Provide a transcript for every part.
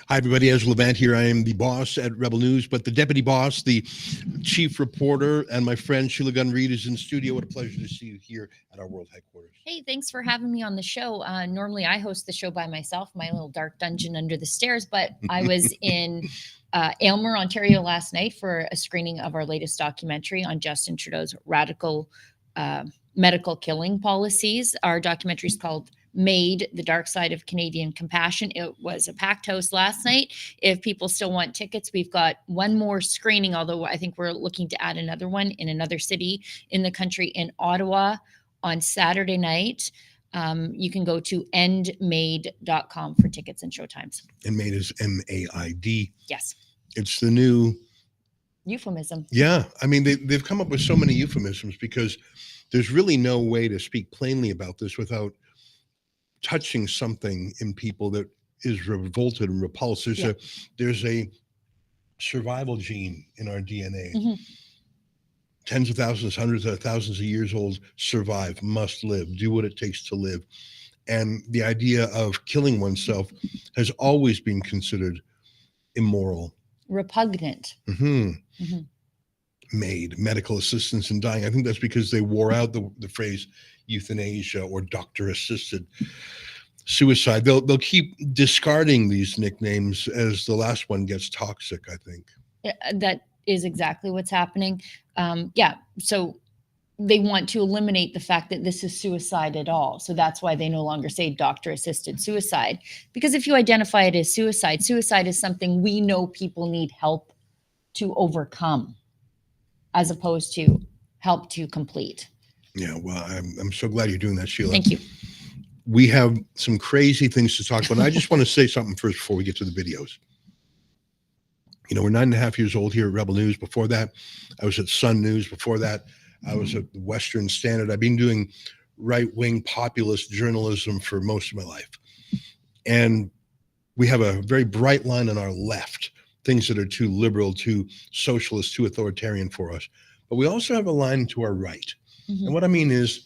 Hi, everybody. Ezra Levant here. I am the boss at Rebel News, but the deputy boss, the chief reporter, and my friend Sheila Gunn-Reid is in studio. What a pleasure to see you here at our world headquarters. Hey, thanks for having me on the show. Normally, I host the show by myself, my little dark dungeon under the stairs, but I was in Aylmer, Ontario last night for a screening of our latest documentary on Justin Trudeau's radical medical killing policies. Our documentary is called Made, the Dark Side of Canadian Compassion. It was a packed house last night. If people still want tickets, we've got one more screening, although I think we're looking to add another one in another city in the country, in Ottawa, on Saturday night. You can go to endmade.com for tickets and showtimes. And Made is M-A-I-D. Yes. It's the new euphemism. Yeah. I mean, they've come up with so many euphemisms because there's really no way to speak plainly about this without touching something in people that is revolted and repulsed. There's a survival gene in our DNA. Mm-hmm. Tens of thousands, hundreds of thousands of years old, survive, must live, do what it takes to live. And the idea of killing oneself has always been considered immoral. Repugnant. Mm-hmm. Mm-hmm. Made, medical assistance in dying. I think that's because they wore out the phrase euthanasia or doctor-assisted suicide. They'll keep discarding these nicknames as the last one gets toxic, I think. That is exactly what's happening. So they want to eliminate the fact that this is suicide at all. So that's why they no longer say doctor-assisted suicide. Because if you identify it as suicide, suicide is something we know people need help to overcome, as opposed to help to complete. Yeah, well, I'm so glad you're doing that, Sheila. Thank you. We have some crazy things to talk about. And I just want to say something first before we get to the videos. You know, we're 9.5 years old here at Rebel News. Before that, I was at Sun News. Before that, I was at the Western Standard. I've been doing right-wing populist journalism for most of my life. And we have a very bright line on our left, things that are too liberal, too socialist, too authoritarian for us. But we also have a line to our right. Mhm. And what I mean is,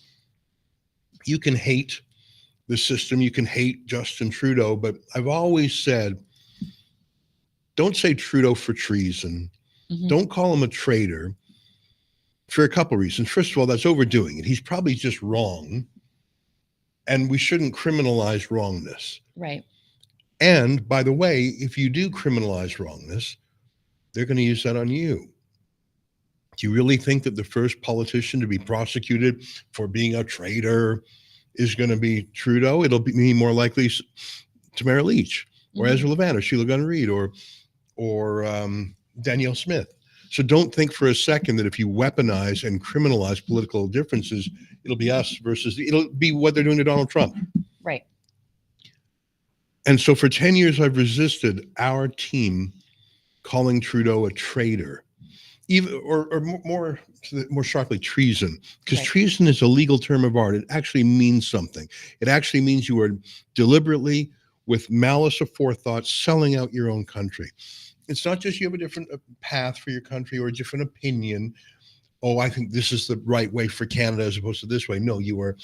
you can hate the system, you can hate Justin Trudeau, but I've always said, don't say Trudeau for treason. Mhm. Don't call him a traitor for a couple reasons. First of all, that's overdoing it. He's probably just wrong. And we shouldn't criminalize wrongness. Right. And by the way, if you do criminalize wrongness, they're going to use that on you. Do you really think that the first politician to be prosecuted for being a traitor is going to be Trudeau? It'll be more likely Tamara Leach or Mhm. Ezra Levant or Sheila Gunn-Reid or Danielle Smith. So don't think for a second that if you weaponize and criminalize political differences, it'll be us versus, it'll be what they're doing to Donald Trump. Right. And so for 10 years, I've resisted our team calling Trudeau a traitor, even or more sharply, treason, because Right. treason is a legal term of art. It actually means something. It actually means you are deliberately, with malice aforethought, selling out your own country. It's not just you have a different path for your country or a different opinion. Oh, I think this is the right way for Canada as opposed to this way. No, you are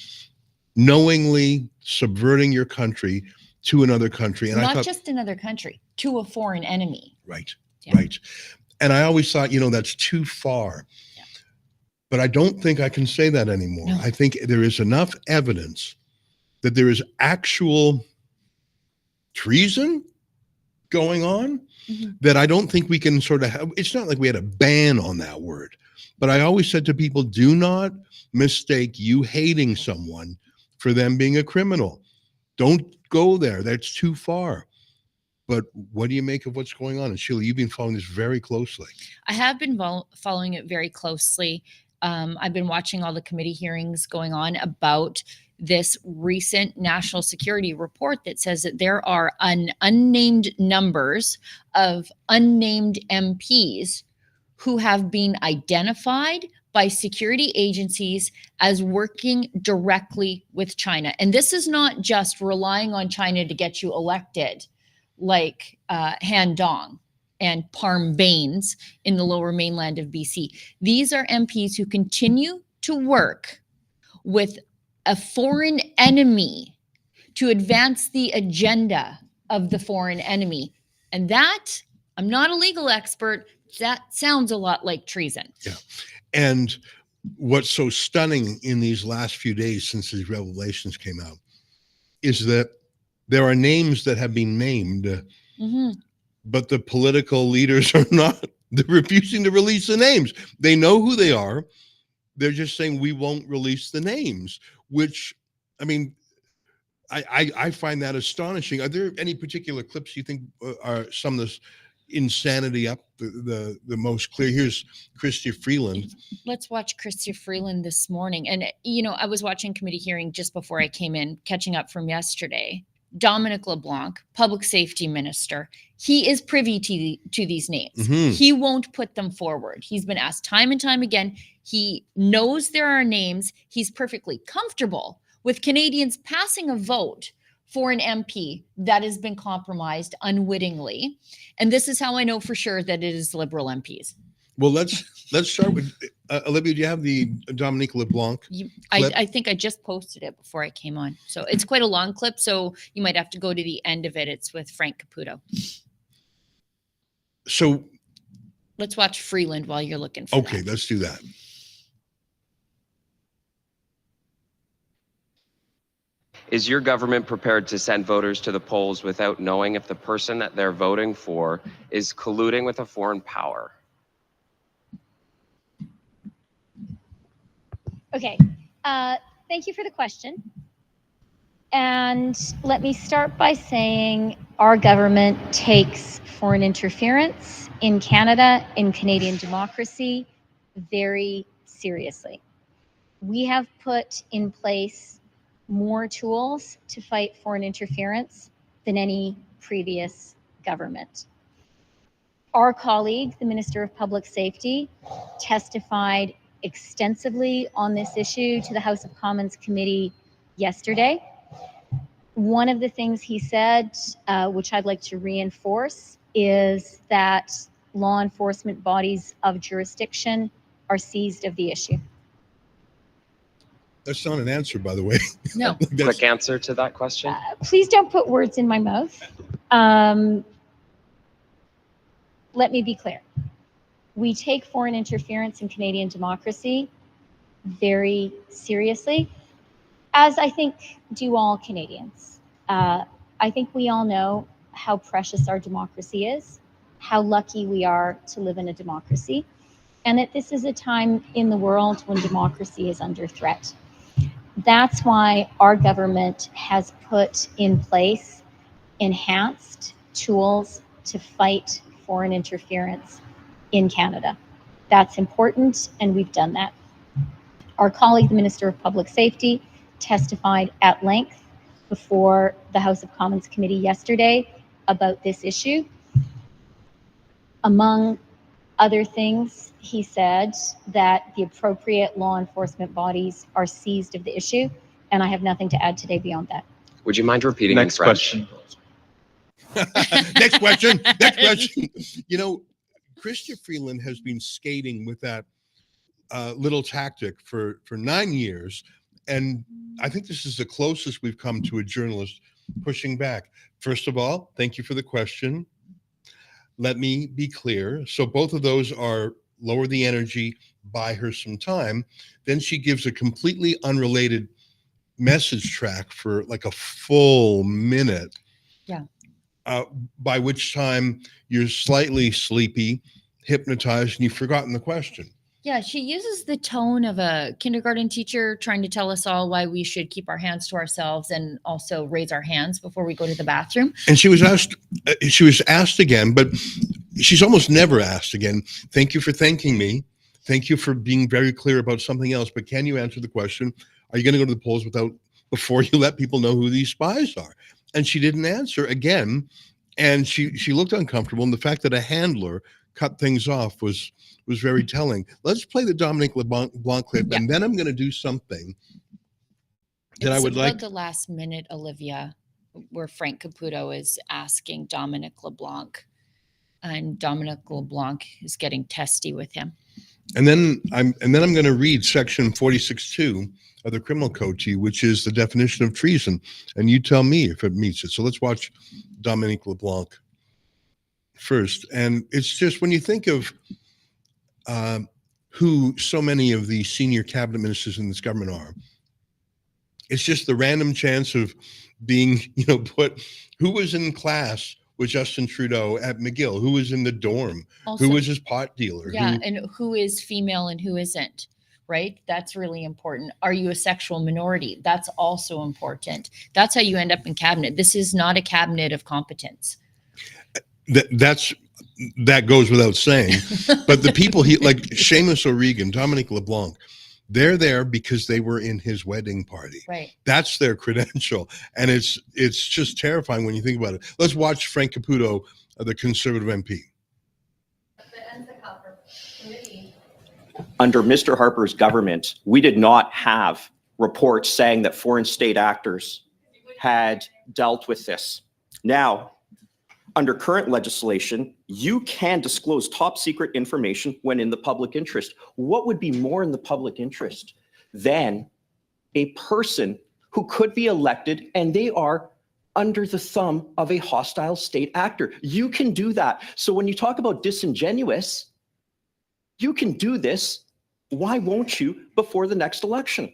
knowingly subverting your country to another country. And I Not thought, just another country, to a foreign enemy. right, Yeah. right. And I always thought, that's too far. Yeah. But I don't think I can say that anymore. No. I think there is enough evidence that there is actual treason going on Mhm. that I don't think we can sort of have. It's not like we had a ban on that word. But I always said to people, do not mistake you hating someone for them being a criminal. Don't go there. That's too far. But what do you make of what's going on? And Sheila, you've been following this very closely. I have been following it very closely. I've been watching all the committee hearings going on about this recent national security report that says that there are unnamed numbers of unnamed MPs who have been identified by security agencies as working directly with China. And this is not just relying on China to get you elected, like Han Dong and Parm Baines in the lower mainland of BC. These are MPs who continue to work with a foreign enemy to advance the agenda of the foreign enemy. And that, I'm not a legal expert, that sounds a lot like treason. Yeah. And what's so stunning in these last few days since these revelations came out is that there are names that have been named, Mm-hmm. but the political leaders are not. They're refusing to release the names. They know who they are. They're just saying we won't release the names, which, I mean, I find that astonishing. Are there any particular clips you think are some of this insanity up the most clear? Here's Chrystia Freeland. Let's watch Chrystia Freeland this morning. And, I was watching committee hearing just before I came in, catching up from yesterday. Dominic LeBlanc, public safety minister, he is privy to these names. Mm-hmm. He won't put them forward. He's been asked time and time again. He knows there are names. He's perfectly comfortable with Canadians passing a vote for an MP that has been compromised unwittingly. And this is how I know for sure that it is Liberal MPs. Well, let's start with Olivia. Do you have the Dominique LeBlanc? I think I just posted it before I came on. So it's quite a long clip. So you might have to go to the end of it. It's with Frank Caputo. So let's watch Freeland while you're looking for okay, that. let's do that. Is your government prepared to send voters to the polls without knowing if the person that they're voting for is colluding with a foreign power? Okay, thank you for the question. And let me start by saying our government takes foreign interference in Canada, in Canadian democracy, very seriously. We have put in place more tools to fight foreign interference than any previous government. Our colleague, the Minister of Public Safety, testified extensively on this issue to the House of Commons committee yesterday. One of the things he said, which I'd like to reinforce, is that law enforcement bodies of jurisdiction are seized of the issue. That's not an answer, by the way. No. Quick answer to that question. Please don't put words in my mouth. Let me be clear. We take foreign interference in Canadian democracy very seriously, as I think do all Canadians. I think we all know how precious our democracy is, how lucky we are to live in a democracy, and that this is a time in the world when democracy is under threat. That's why our government has put in place enhanced tools to fight foreign interference in Canada. That's important, and we've done that. Our colleague, the Minister of Public Safety, testified at length before the House of Commons committee yesterday about this issue. Among other things, he said that the appropriate law enforcement bodies are seized of the issue, and I have nothing to add today beyond that. Would you mind repeating Next in French? question. Next question. Next question. You know, Chrystia Freeland has been skating with that little tactic for 9 years. And I think this is the closest we've come to a journalist pushing back. First of all, thank you for the question. Let me be clear. So both of those are lower the energy, buy her some time. Then she gives a completely unrelated message track for like a full minute. Yeah. By which time you're slightly sleepy, hypnotized, and you've forgotten the question. Yeah, she uses the tone of a kindergarten teacher trying to tell us all why we should keep our hands to ourselves and also raise our hands before we go to the bathroom. And she was asked again, but she's almost never asked again. Thank you for thanking me. Thank you for being very clear about something else. But can you answer the question? Are you going to go to the polls before you let people know who these spies are? And she didn't answer again. And she looked uncomfortable. And the fact that a handler cut things off was very telling. Let's play the Dominic LeBlanc clip, and then I'm going to do something that I would like. The last minute, Olivia, where Frank Caputo is asking Dominic LeBlanc, and Dominic LeBlanc is getting testy with him. And then I'm going to read section 46.2 of the criminal code to you, which is the definition of treason, and you tell me if it meets it. So let's watch Dominic LeBlanc first. And it's just when you think of who so many of the senior cabinet ministers in this government are, it's just the random chance of being, put. Who was in class with Justin Trudeau at McGill? Who was in the dorm? Also, who was his pot dealer? Yeah, and who is female and who isn't, right? That's really important. Are you a sexual minority? That's also important. That's how you end up in cabinet. This is not a cabinet of competence. That goes without saying. But the people like Seamus O'Regan, Dominic LeBlanc, they're there because they were in his wedding party. Right. That's their credential. And it's just terrifying when you think about it. Let's watch Frank Caputo, the Conservative MP. Under Mr. Harper's government, we did not have reports saying that foreign state actors had dealt with this. Now, under current legislation, you can disclose top secret information when in the public interest. What would be more in the public interest than a person who could be elected and they are under the thumb of a hostile state actor? You can do that. So when you talk about disingenuous, you can do this. Why won't you before the next election?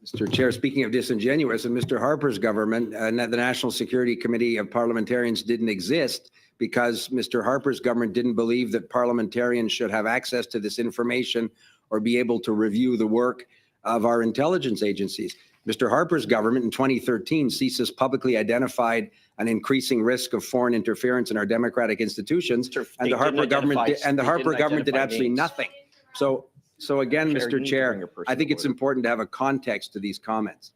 Mr. Chair, speaking of disingenuous, in Mr. Harper's government, the National Security Committee of Parliamentarians didn't exist because Mr. Harper's government didn't believe that parliamentarians should have access to this information or be able to review the work of our intelligence agencies. Mr. Harper's government in 2013, CSIS publicly identified an increasing risk of foreign interference in our democratic institutions, and the Harper government did absolutely nothing. So again, Mr. Chair, I think it's important to have a context to these comments.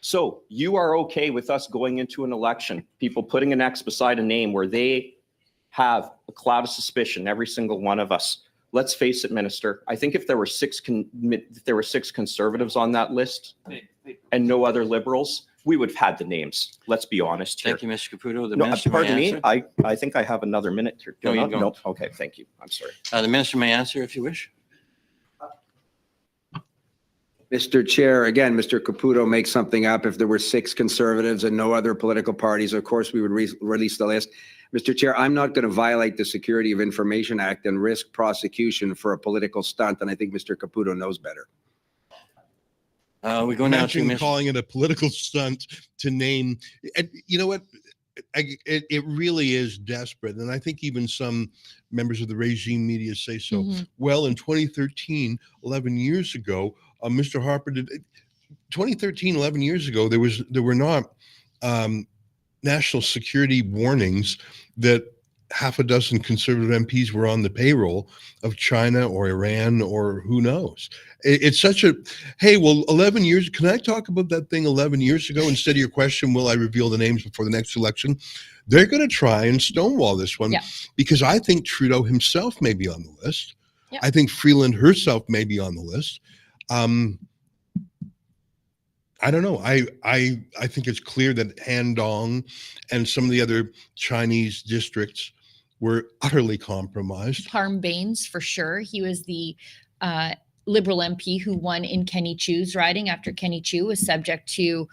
So you are okay with us going into an election, people putting an X beside a name where they have a cloud of suspicion, every single one of us. Let's face it, Minister, I think if there were six Conservatives on that list and no other Liberals, we would have had the names. Let's be honest here. Thank you, Mr. Caputo. The No, minister may pardon me, answer. I think I have another minute here. No, you don't. No, okay, thank you. I'm sorry. The minister may answer if you wish. Mr. Chair, again, Mr. Caputo makes something up. If there were 6 Conservatives and no other political parties, of course, we would release the list. Mr. Chair, I'm not going to violate the Security of Information Act and risk prosecution for a political stunt, and I think Mr. Caputo knows better. We go now to Imagine Mr. calling it a political stunt to name. And you know what? It really is desperate. And I think even some members of the regime media say so. Mhm. Well, in 2013, 11 years ago, Mr. Harper did 2013, 11 years ago, there were not national security warnings that half a dozen Conservative MPs were on the payroll of China or Iran or who knows. It's such a, hey, well, 11 years, can I talk about that thing 11 years ago instead of your question, will I reveal the names before the next election? They're going to try and stonewall this one because I think Trudeau himself may be on the list. Yeah. I think Freeland herself may be on the list. I don't know. I think it's clear that Handong and some of the other Chinese districts were utterly compromised. Parm Baines, for sure. He was the Liberal MP who won in Kenny Chew's riding after Kenny Chew was subject to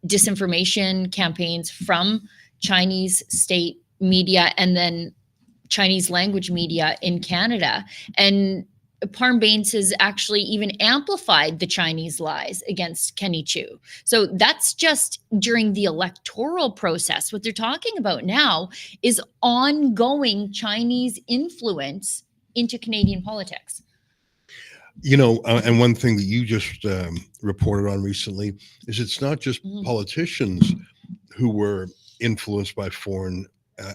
disinformation campaigns from Chinese state media and then Chinese language media in Canada. And Parm Baines has actually even amplified the Chinese lies against Kenny Chew. So that's just during the electoral process. What they're talking about now is ongoing Chinese influence into Canadian politics. You know, and one thing that you just reported on recently is it's not just politicians who were influenced by foreign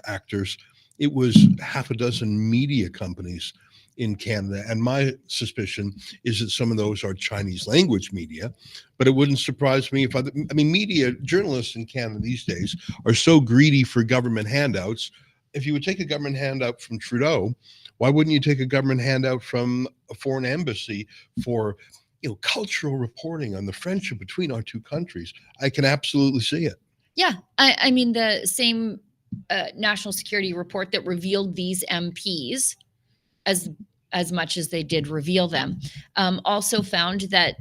actors. It was half a dozen media companies in Canada. And my suspicion is that some of those are Chinese language media, but it wouldn't surprise me if media journalists in Canada these days are so greedy for government handouts. If you would take a government handout from Trudeau, why wouldn't you take a government handout from a foreign embassy for, cultural reporting on the friendship between our two countries? I can absolutely see it. Yeah. I mean, the same national security report that revealed these MPs as much as they did reveal them, also found that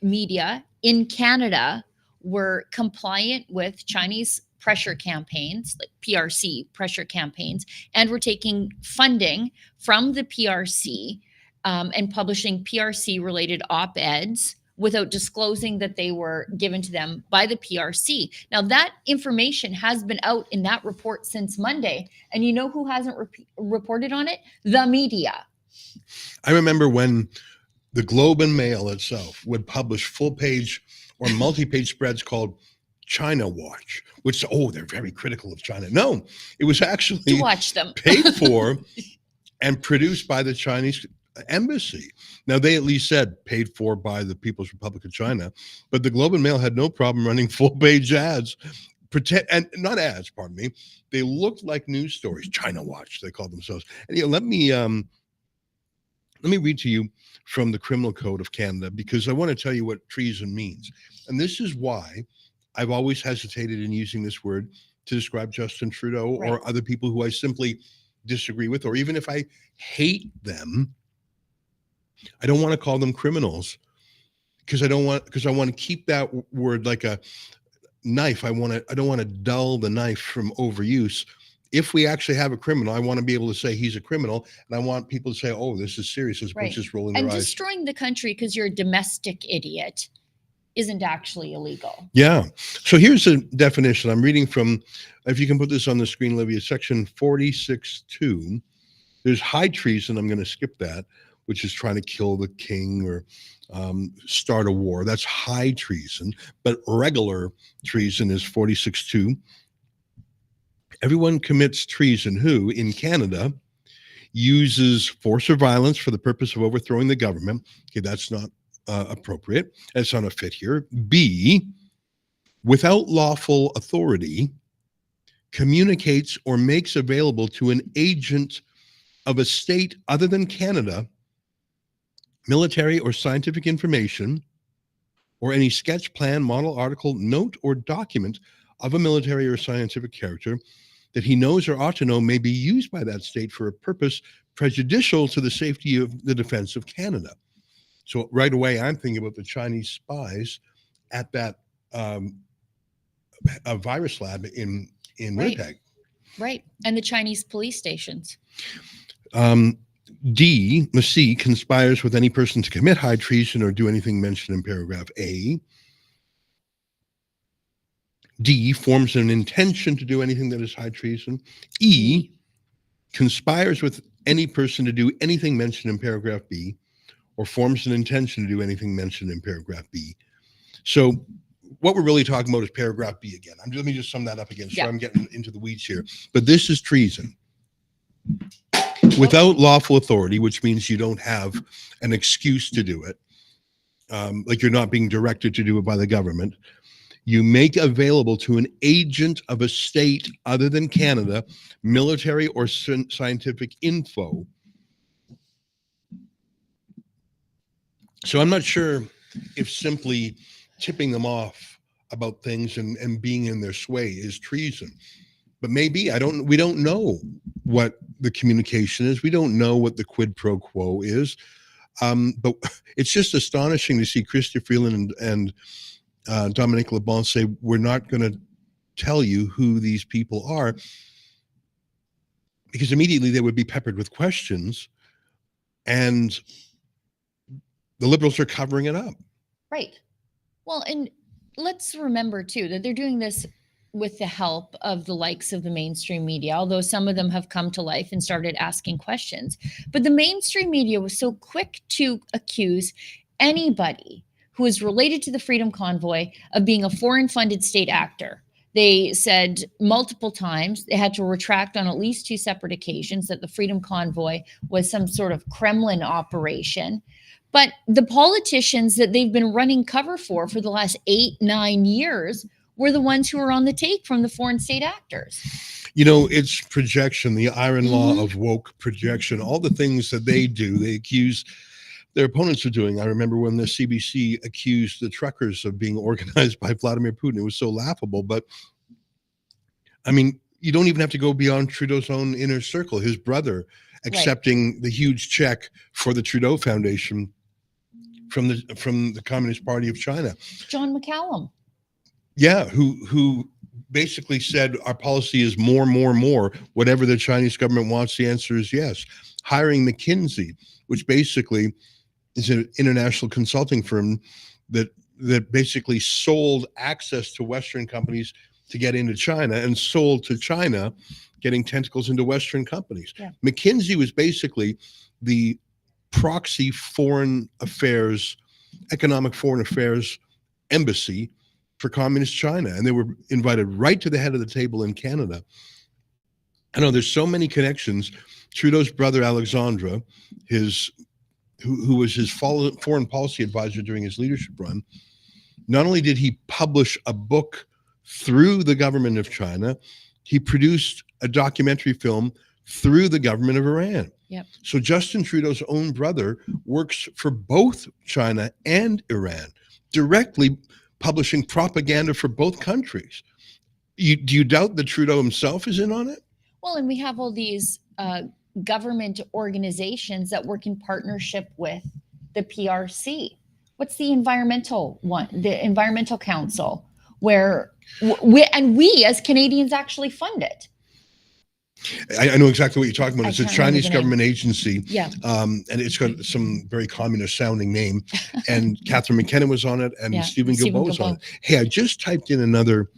media in Canada were compliant with Chinese pressure campaigns, like PRC pressure campaigns, and were taking funding from the PRC and publishing PRC-related op-eds without disclosing that they were given to them by the PRC. Now, that information has been out in that report since Monday. And you know who hasn't reported on it? The media. I remember when the Globe and Mail itself would publish full-page or multi-page spreads called China Watch, which, they're very critical of China. No, it was actually To watch them. paid for and produced by the Chinese embassy. Now, they at least said paid for by the People's Republic of China, but the Globe and Mail had no problem running full-page ads, not ads, pardon me. They looked like news stories. China Watch, they called themselves. And let me read to you from the Criminal Code of Canada, because I want to tell you what treason means. And this is why I've always hesitated in using this word to describe Justin Trudeau or other people who I simply disagree with, or even if I hate them, I don't want to call them criminals because I want to keep that word like a knife. I don't want to dull the knife from overuse. If we actually have a criminal, I want to be able to say he's a criminal, and I want people to say, "Oh, this is serious," as opposed to just rolling their And eyes. destroying the country because you're a domestic idiot isn't actually illegal. Yeah. So here's a definition. I'm reading from, if you can put this on the screen, Olivia, section 46.2. There's high treason. I'm going to skip that, which is trying to kill the king or start a war. That's high treason. But regular treason is 46.2. Everyone commits treason who, in Canada, uses force or violence for the purpose of overthrowing the government. Okay, that's not appropriate. That's not a fit here. B, without lawful authority, communicates or makes available to an agent of a state other than Canada military or scientific information or any sketch, plan, model, article, note, or document of a military or scientific character that he knows or ought to know may be used by that state for a purpose prejudicial to the safety of the defense of Canada. So right away, I'm thinking about the Chinese spies at that a virus lab in Right. Winnipeg. Right. And the Chinese police stations. C conspires with any person to commit high treason or do anything mentioned in paragraph A. D, forms an intention to do anything that is high treason. E, conspires with any person to do anything mentioned in paragraph B, or forms an intention to do anything mentioned in paragraph B. So what we're really talking about is paragraph B again. Let me just sum that up again. So I'm getting into the weeds here. But this is treason. Without lawful authority, which means you don't have an excuse to do it, like you're not being directed to do it by the government, you make available to an agent of a state other than Canada military or scientific info. So I'm not sure if simply tipping them off about things and being in their sway is treason. But maybe we don't know what the communication is. We don't know what the quid pro quo is. But it's just astonishing to see Chrystia Freeland and Dominique LeBon say, we're not going to tell you who these people are, because immediately they would be peppered with questions, and the Liberals are covering it up. Right. Well, and let's remember too that they're doing this with the help of the likes of the mainstream media, although some of them have come to life and started asking questions. But the mainstream media was so quick to accuse anybody who is related to the Freedom Convoy of being a foreign-funded state actor. They said multiple times, they had to retract on at least 2 separate occasions, that the Freedom Convoy was some sort of Kremlin operation. But the politicians that they've been running cover for the last 8-9 years were the ones who were on the take from the foreign state actors. You know, it's projection, the iron law of woke projection, all the things that they do, they accuse their opponents of doing. I remember when the CBC accused the truckers of being organized by Vladimir Putin. It was so laughable. But I mean, you don't even have to go beyond Trudeau's own inner circle. His brother accepting the huge check for the Trudeau Foundation from the Communist Party of China. John McCallum. Yeah, who basically said our policy is more. Whatever the Chinese government wants, the answer is yes. Hiring McKinsey, which basically is an international consulting firm that basically sold access to Western companies to get into China, and sold to China, getting tentacles into Western companies. Yeah. McKinsey was basically the proxy economic foreign affairs embassy for communist China, and they were invited right to the head of the table in Canada. I know there's so many connections. Trudeau's brother Alexandre, who was his foreign policy advisor during his leadership run, not only did he publish a book through the government of China, he produced a documentary film through the government of Iran. Yep. So Justin Trudeau's own brother works for both China and Iran, directly publishing propaganda for both countries. Do you doubt that Trudeau himself is in on it? Well, and we have all these government organizations that work in partnership with the PRC. What's the environmental one? The Environmental Council, where we as Canadians actually fund it. I know exactly what you're talking about. It's a Chinese government agency. Yeah. And it's got some very communist sounding name. And Catherine McKenna was on it, and Stephen Guilbeault was on it. Hey, I just typed in another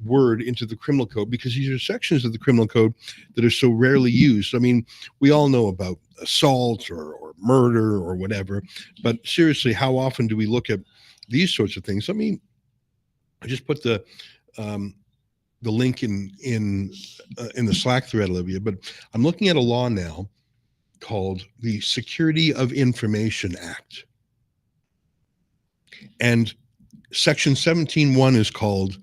word into the criminal code, because these are sections of the criminal code that are so rarely used. I mean, we all know about assault or murder or whatever, but seriously, how often do we look at these sorts of things? I mean, I just put the link in the Slack thread, Olivia, but I'm looking at a law now called the Security of Information Act. And section 17.1 is called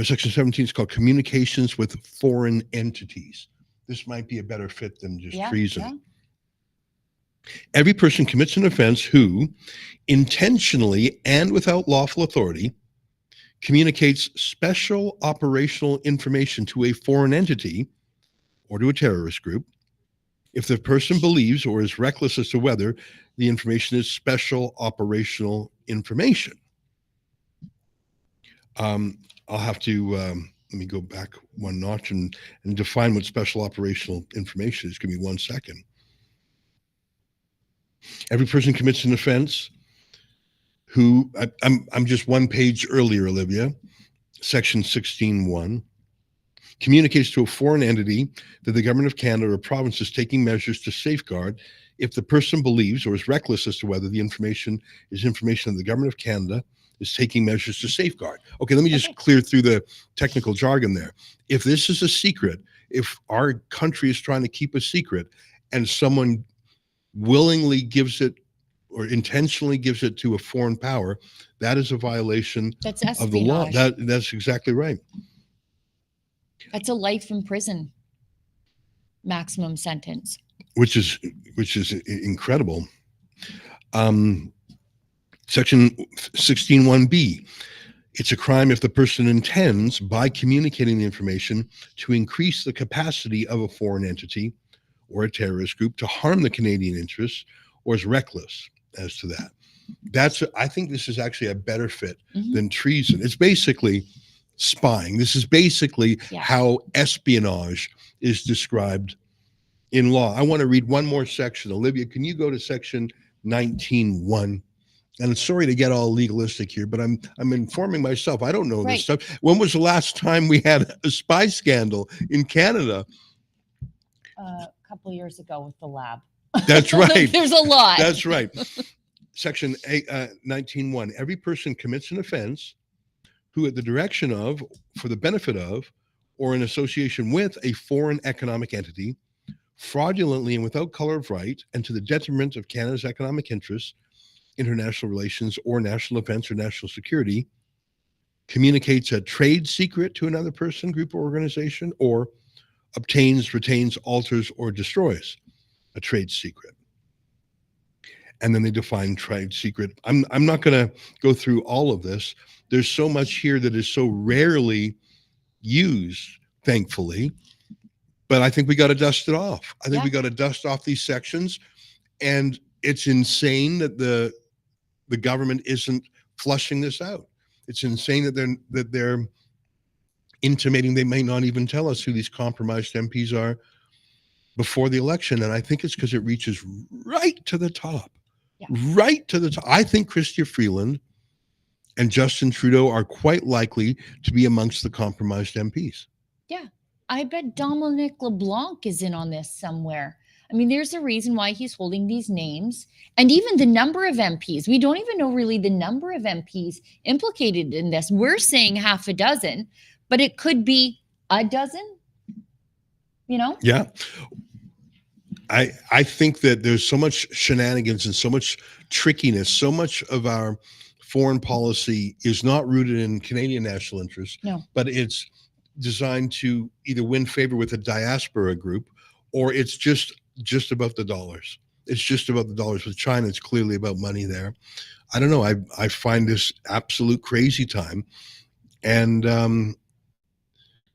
Section 17 is called communications with foreign entities. This might be a better fit than just treason. Yeah. Every person commits an offense who intentionally and without lawful authority communicates special operational information to a foreign entity or to a terrorist group if the person believes or is reckless as to whether the information is special operational information. I'll have to let me go back one notch and define what special operational information is. Give me 1 second. Every person commits an offense who, I'm just one page earlier, Olivia, section 16(1), communicates to a foreign entity that the government of Canada or province is taking measures to safeguard if the person believes or is reckless as to whether the information is information that the government of Canada is taking measures to safeguard. Okay, let me just clear through the technical jargon there. If this is a secret, if our country is trying to keep a secret and someone willingly gives it or intentionally gives it to a foreign power, that is a violation of the law. That's exactly right. That's a life in prison maximum sentence. Which is incredible. Section 16(1)(b). It's a crime if the person intends, by communicating the information, to increase the capacity of a foreign entity or a terrorist group to harm the Canadian interests or is reckless as to that. I think this is actually a better fit than treason. It's basically spying. This is basically how espionage is described in law. I want to read one more section. Olivia, can you go to section 19(1)? And I'm sorry to get all legalistic here, but I'm informing myself. I don't know this stuff. When was the last time we had a spy scandal in Canada? A couple of years ago with the lab. That's right. There's a lot. That's right. Section 19(1). Every person commits an offense who at the direction of, for the benefit of, or in association with a foreign economic entity, fraudulently and without color of right, and to the detriment of Canada's economic interests, international relations, or national defense or national security, communicates a trade secret to another person, group, or organization, or obtains, retains, alters, or destroys a trade secret. And then they define trade secret. I'm not going to go through all of this. There's so much here that is so rarely used, thankfully, but I think we got to dust it off. I think we got to dust off these sections, and it's insane that the government isn't flushing this out. It's insane that they're intimating they may not even tell us who these compromised MPs are before the election. And I think it's because it reaches right to the top, right to the top. I think Chrystia Freeland and Justin Trudeau are quite likely to be amongst the compromised MPs. Yeah. I bet Dominic LeBlanc is in on this somewhere. I mean, there's a reason why he's holding these names, and even the number of MPs. We don't even know really the number of MPs implicated in this. We're saying half a dozen, but it could be a dozen, you know? Yeah. I think that there's so much shenanigans and so much trickiness. So much of our foreign policy is not rooted in Canadian national interests, but it's designed to either win favor with a diaspora group, or it's just about the dollars. It's just about the dollars. With China, it's clearly about money there. I don't know. I find this absolute crazy time. And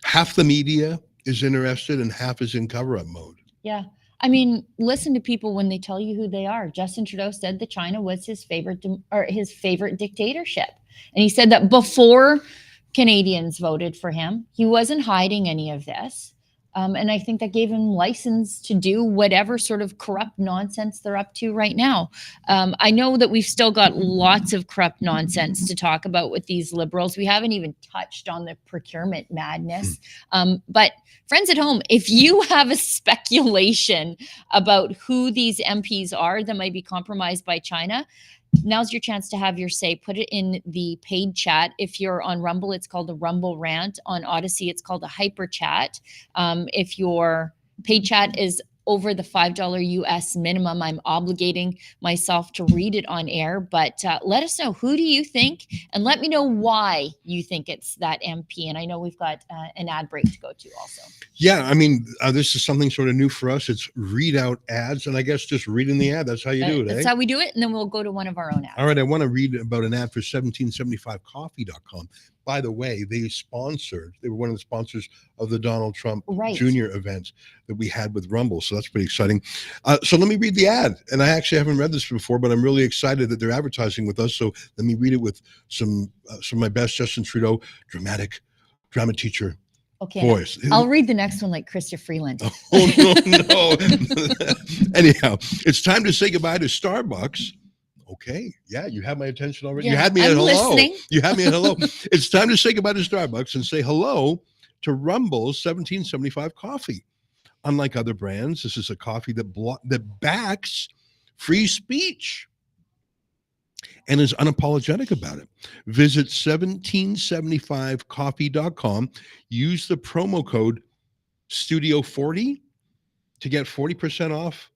half the media is interested and half is in cover-up mode. Yeah. I mean, listen to people when they tell you who they are. Justin Trudeau said that China was his favorite dictatorship. And he said that before Canadians voted for him. He wasn't hiding any of this. And I think that gave him license to do whatever sort of corrupt nonsense they're up to right now. I know that we've still got lots of corrupt nonsense to talk about with these Liberals. We haven't even touched on the procurement madness. But friends at home, if you have a speculation about who these MPs are that might be compromised by China, now's your chance to have your say. Put it in the paid chat. If you're on Rumble, it's called a Rumble Rant. On Odyssey, it's called a Hyper Chat. If your paid chat is over the $5 US minimum. I'm obligating myself to read it on air, but let us know, who do you think? And let me know why you think it's that MP. And I know we've got an ad break to go to also. Yeah, I mean, this is something sort of new for us. It's read out ads, and I guess just reading the ad, that's how you do it, That's eh? how we do it, and then we'll go to one of our own ads. All right, I want to read about an ad for 1775coffee.com. By the way, they were one of the sponsors of the Donald Trump Right. Jr. event that we had with Rumble. So that's pretty exciting. So let me read the ad. And I actually haven't read this before, but I'm really excited that they're advertising with us. So let me read it with some of my best Justin Trudeau drama teacher Okay, voice. I'll read the next one like Christopher Freeland. Oh, no. Anyhow, it's time to say goodbye to Starbucks. Okay. Yeah, you have my attention already. You Yeah, had me at I'm hello. listening. You had me at hello. It's time to say goodbye to Starbucks and say hello to Rumble's 1775 coffee. Unlike other brands, this is a coffee that backs free speech and is unapologetic about it. Visit 1775coffee.com. Use the promo code Studio40 to get 40% off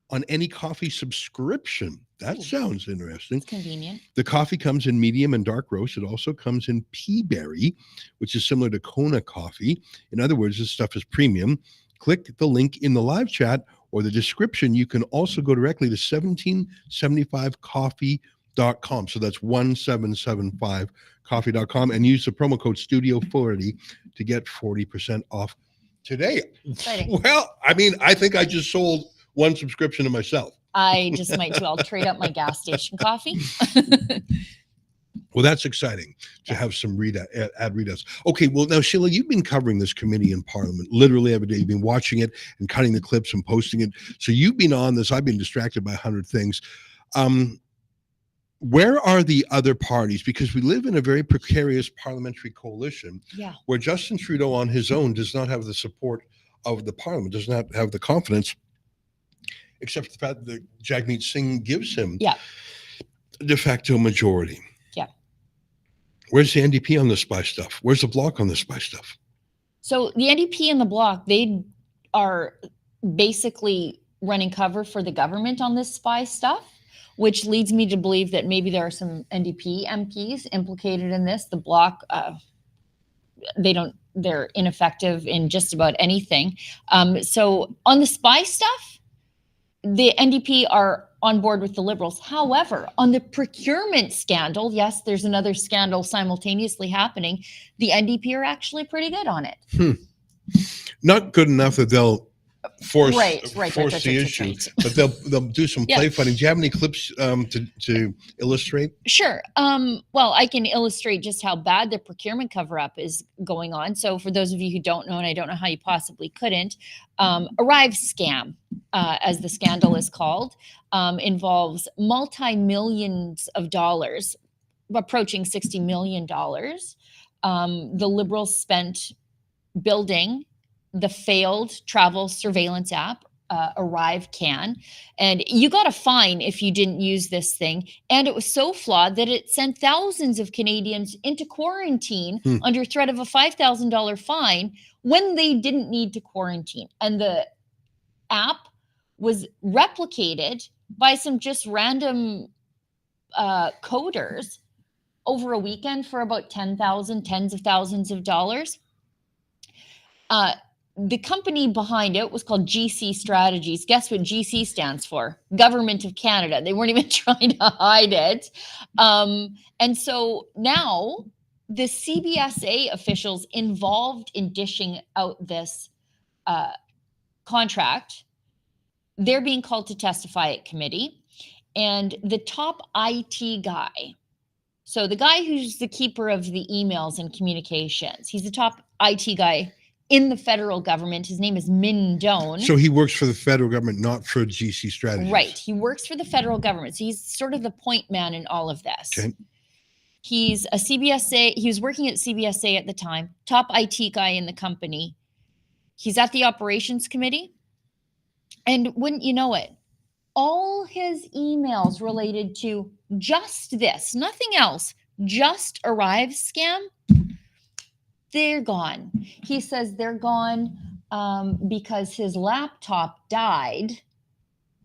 on any coffee subscription. That sounds interesting. It's convenient. The coffee comes in medium and dark roast. It also comes in pea berry, which is similar to Kona coffee. In other words, this stuff is premium. Click the link in the live chat or the description. You can also go directly to 1775coffee.com. So that's 1775coffee.com and use the promo code Studio40 to get 40% off today. Exciting. Well, I mean, I think I just sold one subscription to myself. I just might too. I'll trade up my gas station coffee. Well, that's exciting to have some ad readouts. Okay, well, now, Sheila, you've been covering this committee in Parliament literally every day. You've been watching it and cutting the clips and posting it. So you've been on this. I've been distracted by 100 things. Where are the other parties? Because we live in a very precarious parliamentary coalition where Justin Trudeau on his own does not have the support of the Parliament, does not have the confidence, except for the fact that Jagmeet Singh gives him de facto majority. Where's the NDP on the spy stuff? Where's the Bloc on the spy stuff? So the NDP and the Bloc, they are basically running cover for the government on this spy stuff, which leads me to believe that maybe there are some NDP MPs implicated in this. The Bloc, they're ineffective in just about anything. So on the spy stuff, the NDP are on board with the Liberals. However, on the procurement scandal, yes, there's another scandal simultaneously happening. The NDP are actually pretty good on it. Not good enough that they'll force the issue, right. but they'll do some play fighting. Do you have any clips to illustrate? Sure. Well, I can illustrate just how bad the procurement cover-up is going on. So for those of you who don't know, and I don't know how you possibly couldn't, Arrive scam, as the scandal is called, involves multi-millions of dollars, approaching $60 million. The Liberals spent building the failed travel surveillance app, Arrive Can, and you got a fine if you didn't use this thing. And it was so flawed that it sent thousands of Canadians into quarantine under threat of a $5,000 fine when they didn't need to quarantine. And the app was replicated by some just random coders over a weekend for about tens of thousands of dollars. The company behind it was called GC Strategies. Guess what GC stands for? Government of Canada. They weren't even trying to hide it. And so now the CBSA officials involved in dishing out this contract, they're being called to testify at committee. And the top IT guy, so the guy who's the keeper of the emails and communications, he's the top IT guy in the federal government. His name is Min Doan. So he works for the federal government, not for GC Strategies. Right. He works for the federal government. So he's sort of the point man in all of this. Okay. He's a CBSA. He was working at CBSA at the time, top IT guy in the company. He's at the operations committee. And wouldn't you know it, all his emails related to just this, nothing else, just Arrive scam, they're gone. He says they're gone because his laptop died.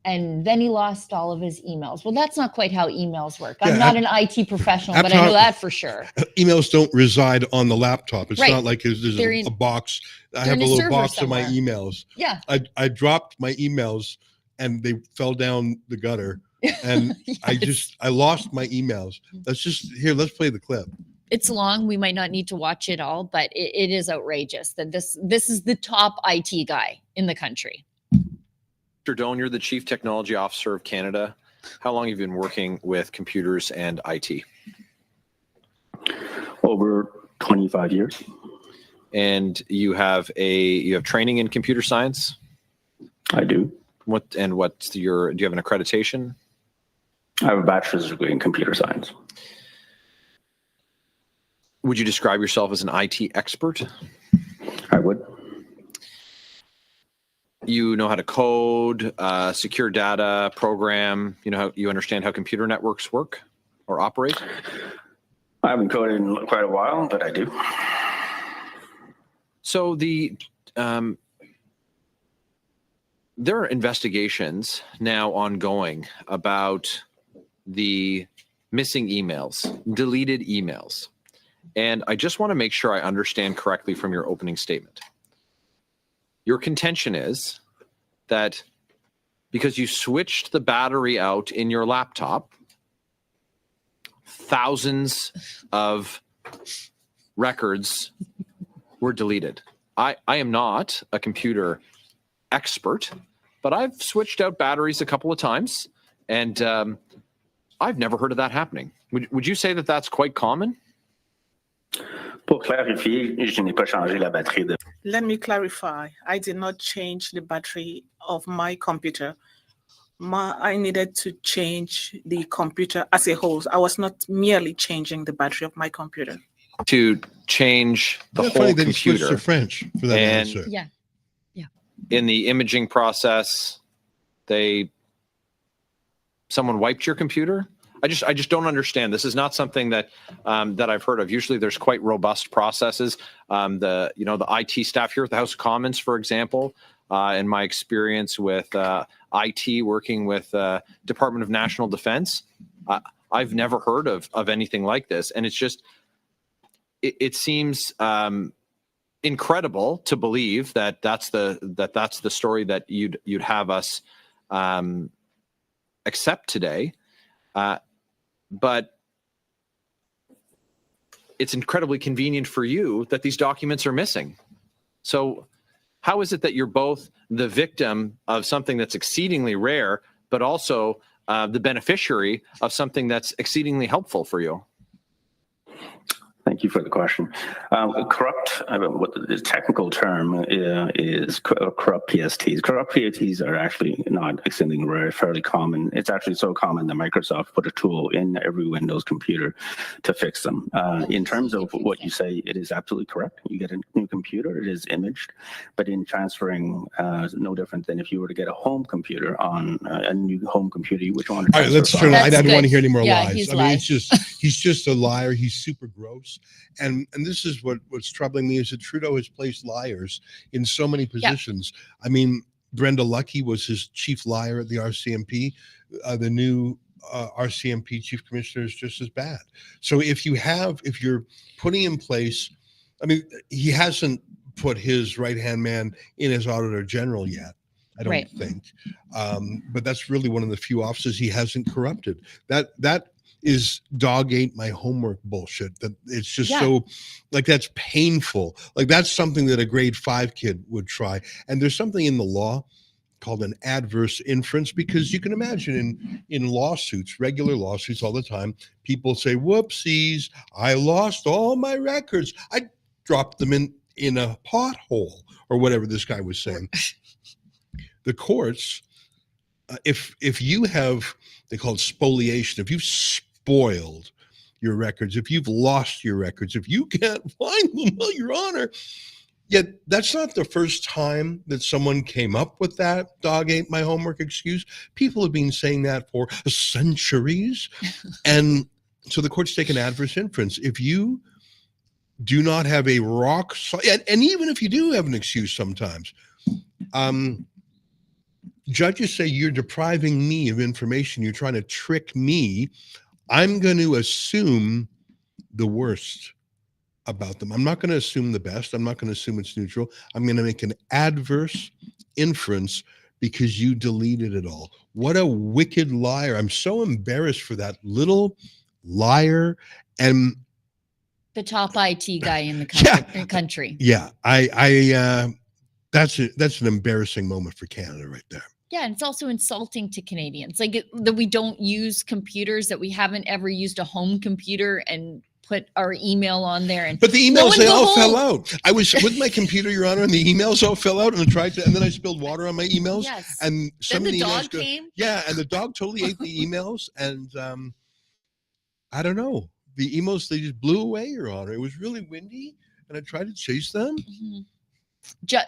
And then he lost all of his emails. Well, that's not quite how emails work. I'm not an IT professional, but I know that for sure. Emails don't reside on the laptop. It's Right. not like there's a box. I have a in a little server box of my somewhere. emails. Yeah. I dropped my emails and they fell down the gutter. And Yes. I lost my emails. Let's play the clip. It's long. We might not need to watch it all, but it is outrageous that this is the top IT guy in the country. Mr. Doan, you're the Chief Technology Officer of Canada. How long have you been working with computers and IT? Over 25 years. And you have training in computer science? I do. Do you have an accreditation? I have a bachelor's degree in computer science. Would you describe yourself as an IT expert? I would. You know how to code, secure data, program, you understand how computer networks work or operate? I haven't coded in quite a while, but I do. So there are investigations now ongoing about the missing emails, deleted emails. And I just want to make sure I understand correctly from your opening statement. Your contention is that because you switched the battery out in your laptop, thousands of records were deleted. I am not a computer expert, but I've switched out batteries a couple of times, and I've never heard of that happening. Would you say that that's quite common? Pour clarifier, je n'ai pas changé la batterie de... Let me clarify. I did not change the battery of my computer. I needed to change the computer as a whole. I was not merely changing the battery of my computer. To change the It's whole funny that he switched computer. to French for that And- answer. Yeah. In the imaging process, someone wiped your computer? I just don't understand. This is not something that I've heard of. Usually there's quite robust processes. The IT staff here at the House of Commons, for example, in my experience with IT working with Department of National Defense, I've never heard of anything like this. And it's just, it seems incredible to believe that that's the story that you'd have us accept today. But it's incredibly convenient for you that these documents are missing. So how is it that you're both the victim of something that's exceedingly rare, but also the beneficiary of something that's exceedingly helpful for you? Thank you for the question. Corrupt, what the technical term is corrupt PSTs. Corrupt PSTs are actually not exceedingly rare, fairly common. It's actually so common that Microsoft put a tool in every Windows computer to fix them. In terms of what you say, it is absolutely correct. You get a new computer, it is imaged, but in transferring, no different than if you were to get a home computer on a new home computer, which you want to All right, transfer let's from. turn. I That's don't want to good. hear any more Yeah, lies. he's I mean, lied. he's just a liar. He's super gross. And this is what's troubling me is that Trudeau has placed liars in so many positions. I mean, Brenda Lucki was his chief liar at the RCMP. The new RCMP chief commissioner is just as bad. So if you're putting in place, I mean, he hasn't put his right-hand man in as Auditor General yet. I don't Right. think. But that's really one of the few offices he hasn't corrupted. That is dog ate my homework bullshit. That it's just so like that's painful. Like that's something that a grade 5 kid would try. And there's something in the law called an adverse inference, because you can imagine in lawsuits, regular lawsuits all the time, people say, whoopsies, I lost all my records. I dropped them in a pothole or whatever this guy was saying. The courts, if you have, they call it spoliation, if you've spoiled your records, if you've lost your records, if you can't find them, well, Your Honor, yet that's not the first time that someone came up with that dog ate my homework excuse. People have been saying that for centuries. And so the courts take an adverse inference. If you do not have a and even if you do have an excuse sometimes, judges say you're depriving me of information, you're trying to trick me, I'm going to assume the worst about them. I'm not going to assume the best. I'm not going to assume it's neutral. I'm going to make an adverse inference because you deleted it all. What a wicked liar. I'm so embarrassed for that little liar. And the top IT guy in the country. Yeah, that's an embarrassing moment for Canada right there. Yeah, and it's also insulting to Canadians, like that we don't use computers, that we haven't ever used a home computer and put our email on there. But the emails, they all fell out. I was with my computer, Your Honor, and the emails all fell out, and then I spilled water on my emails. Yes. And some then of the emails dog came. Yeah, and the dog totally ate the emails, and I don't know. The emails, they just blew away, Your Honor. It was really windy, and I tried to chase them. Mm-hmm.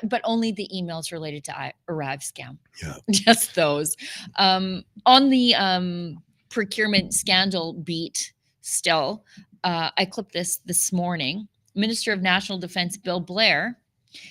But only the emails related to Arrive scam. Yeah. Just those. On the procurement scandal beat still, I clipped this morning. Minister of National Defense Bill Blair,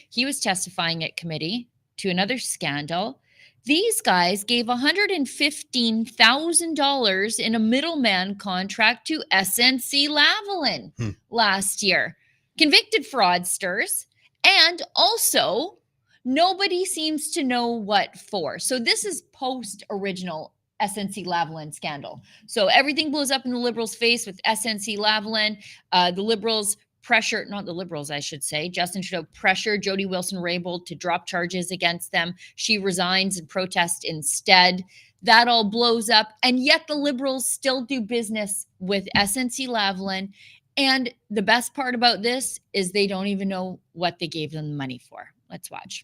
he was testifying at committee to another scandal. These guys gave $115,000 in a middleman contract to SNC-Lavalin last year. Convicted fraudsters. And also, nobody seems to know what for. So this is post-original SNC-Lavalin scandal. So everything blows up in the Liberals' face with SNC-Lavalin. The Liberals pressure, not the Liberals, I should say, Justin Trudeau pressure Jody Wilson-Raybould to drop charges against them. She resigns and protests instead. That all blows up. And yet the Liberals still do business with SNC-Lavalin. And the best part about this is they don't even know what they gave them the money for. Let's watch.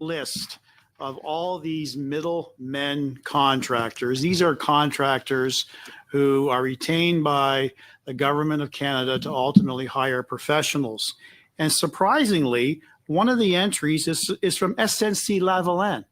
List of all these middlemen contractors. These are contractors who are retained by the government of Canada to ultimately hire professionals. And surprisingly, one of the entries is from SNC-Lavalin.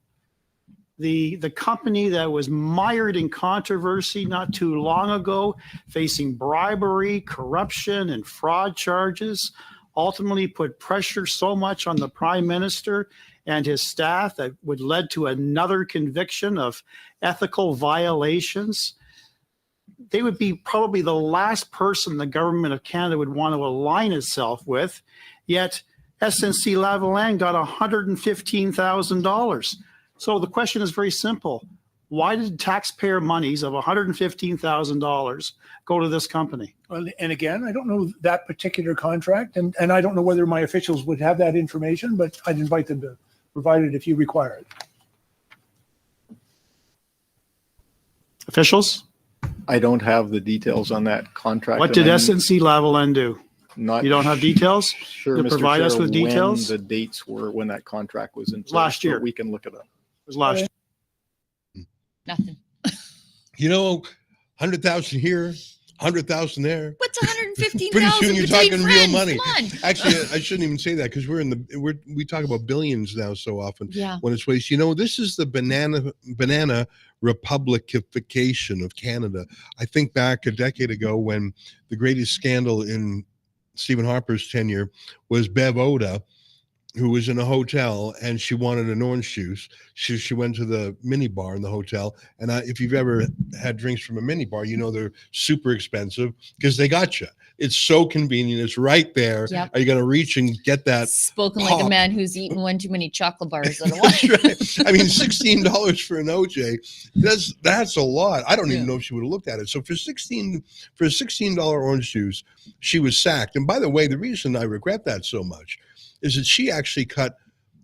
The company that was mired in controversy not too long ago, facing bribery, corruption, and fraud charges, ultimately put pressure so much on the Prime Minister and his staff that would lead to another conviction of ethical violations. They would be probably the last person the government of Canada would want to align itself with, yet SNC-Lavalin got $115,000. So the question is very simple. Why did taxpayer monies of $115,000 go to this company? Well, and again, I don't know that particular contract, and I don't know whether my officials would have that information, but I'd invite them to provide it if you require it. Officials? I don't have the details on that contract. What did SNC-Lavalin do? Not you don't have details? Sure, to Mr. provide Chair, us with details? when the dates were, when that contract was in place. Last year. We can look it up. It was last year. Nothing. You know, 100,000 here, 100,000 there. What's 115,000? Pretty soon you're talking real money. Come on. Actually, I shouldn't even say that because we talk about billions now so often. Yeah. When it's waste. You know, this is the banana republicification of Canada. I think back a decade ago when the greatest scandal in Stephen Harper's tenure was Bev Oda, who was in a hotel and she wanted an orange juice. She went to the mini bar in the hotel. And if you've ever had drinks from a mini bar, you know they're super expensive because they got you. It's so convenient. It's right there. Yep. Are you going to reach and get that? Spoken pop? like a man who's eaten one too many chocolate bars at a once. That's right. I mean, $16 for an OJ, that's a lot. I don't even know if she would have looked at it. So for a $16 orange juice, she was sacked. And by the way, the reason I regret that so much is that she actually cut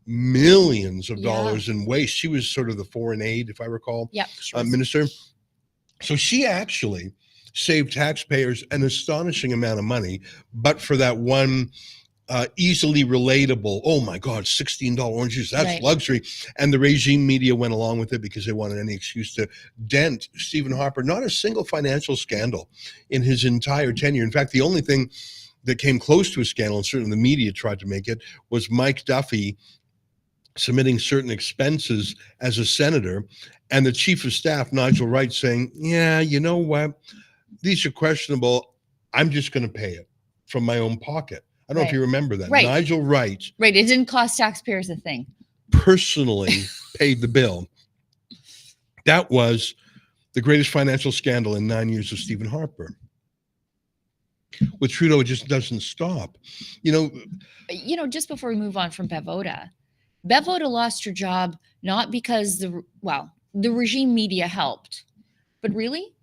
millions of dollars in waste. She was sort of the foreign aid, if I recall, minister. So she actually saved taxpayers an astonishing amount of money, but for that one easily relatable, oh my God, $16 orange juice, that's luxury. And the regime media went along with it because they wanted any excuse to dent Stephen Harper. Not a single financial scandal in his entire tenure. In fact, the only thing that came close to a scandal, and certainly the media tried to make it, was Mike Duffy submitting certain expenses as a senator, and the chief of staff, Nigel Wright, saying, yeah, you know what? These are questionable. I'm just going to pay it. from my own pocket. I don't know if Right. you remember that. Right. Nigel Wright Right. It didn't cost taxpayers a thing. personally paid the bill. That was the greatest financial scandal in 9 years of Stephen Harper. With Trudeau, it just doesn't stop. Just before we move on from Bevoda lost her job not because the regime media helped, but really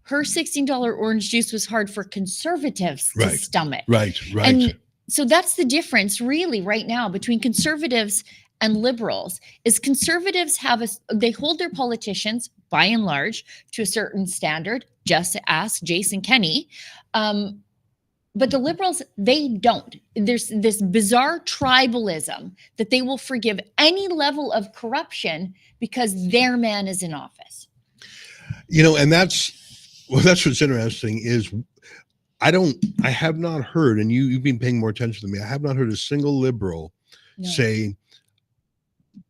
her $16 orange juice was hard for conservatives to stomach. Right. And so that's the difference really right now between conservatives and liberals is conservatives they hold their politicians by and large to a certain standard. Just ask Jason Kenney. But the liberals, they don't. There's this bizarre tribalism that they will forgive any level of corruption because their man is in office. And that's what's interesting is I have not heard, and you've been paying more attention to me, I have not heard a single liberal say,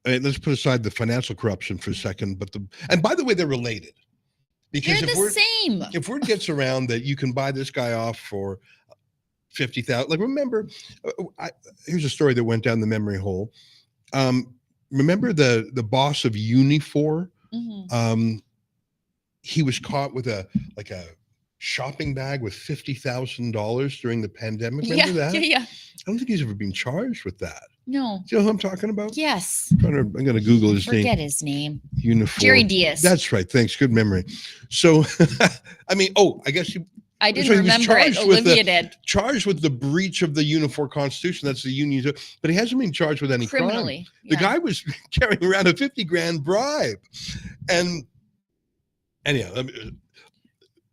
let's put aside the financial corruption for a second, and by the way, they're related. Because They're the same. If word gets around that you can buy this guy off for 50,000, like remember, here's a story that went down the memory hole. Remember the boss of Unifor? Mm-hmm. He was caught with a shopping bag with $50,000 during the pandemic. Remember that? Yeah. I don't think he's ever been charged with that. No. Do you know who I'm talking about? Yes. I'm going to Google his name. Forget his name. Unifor. Jerry Diaz. That's right. Thanks. Good memory. So, I guess you. I didn't remember it. Olivia did. Charged with the breach of the Unifor Constitution. That's the union. But he hasn't been charged with any criminally. Crime. The guy was carrying around a $50,000 bribe. And anyhow,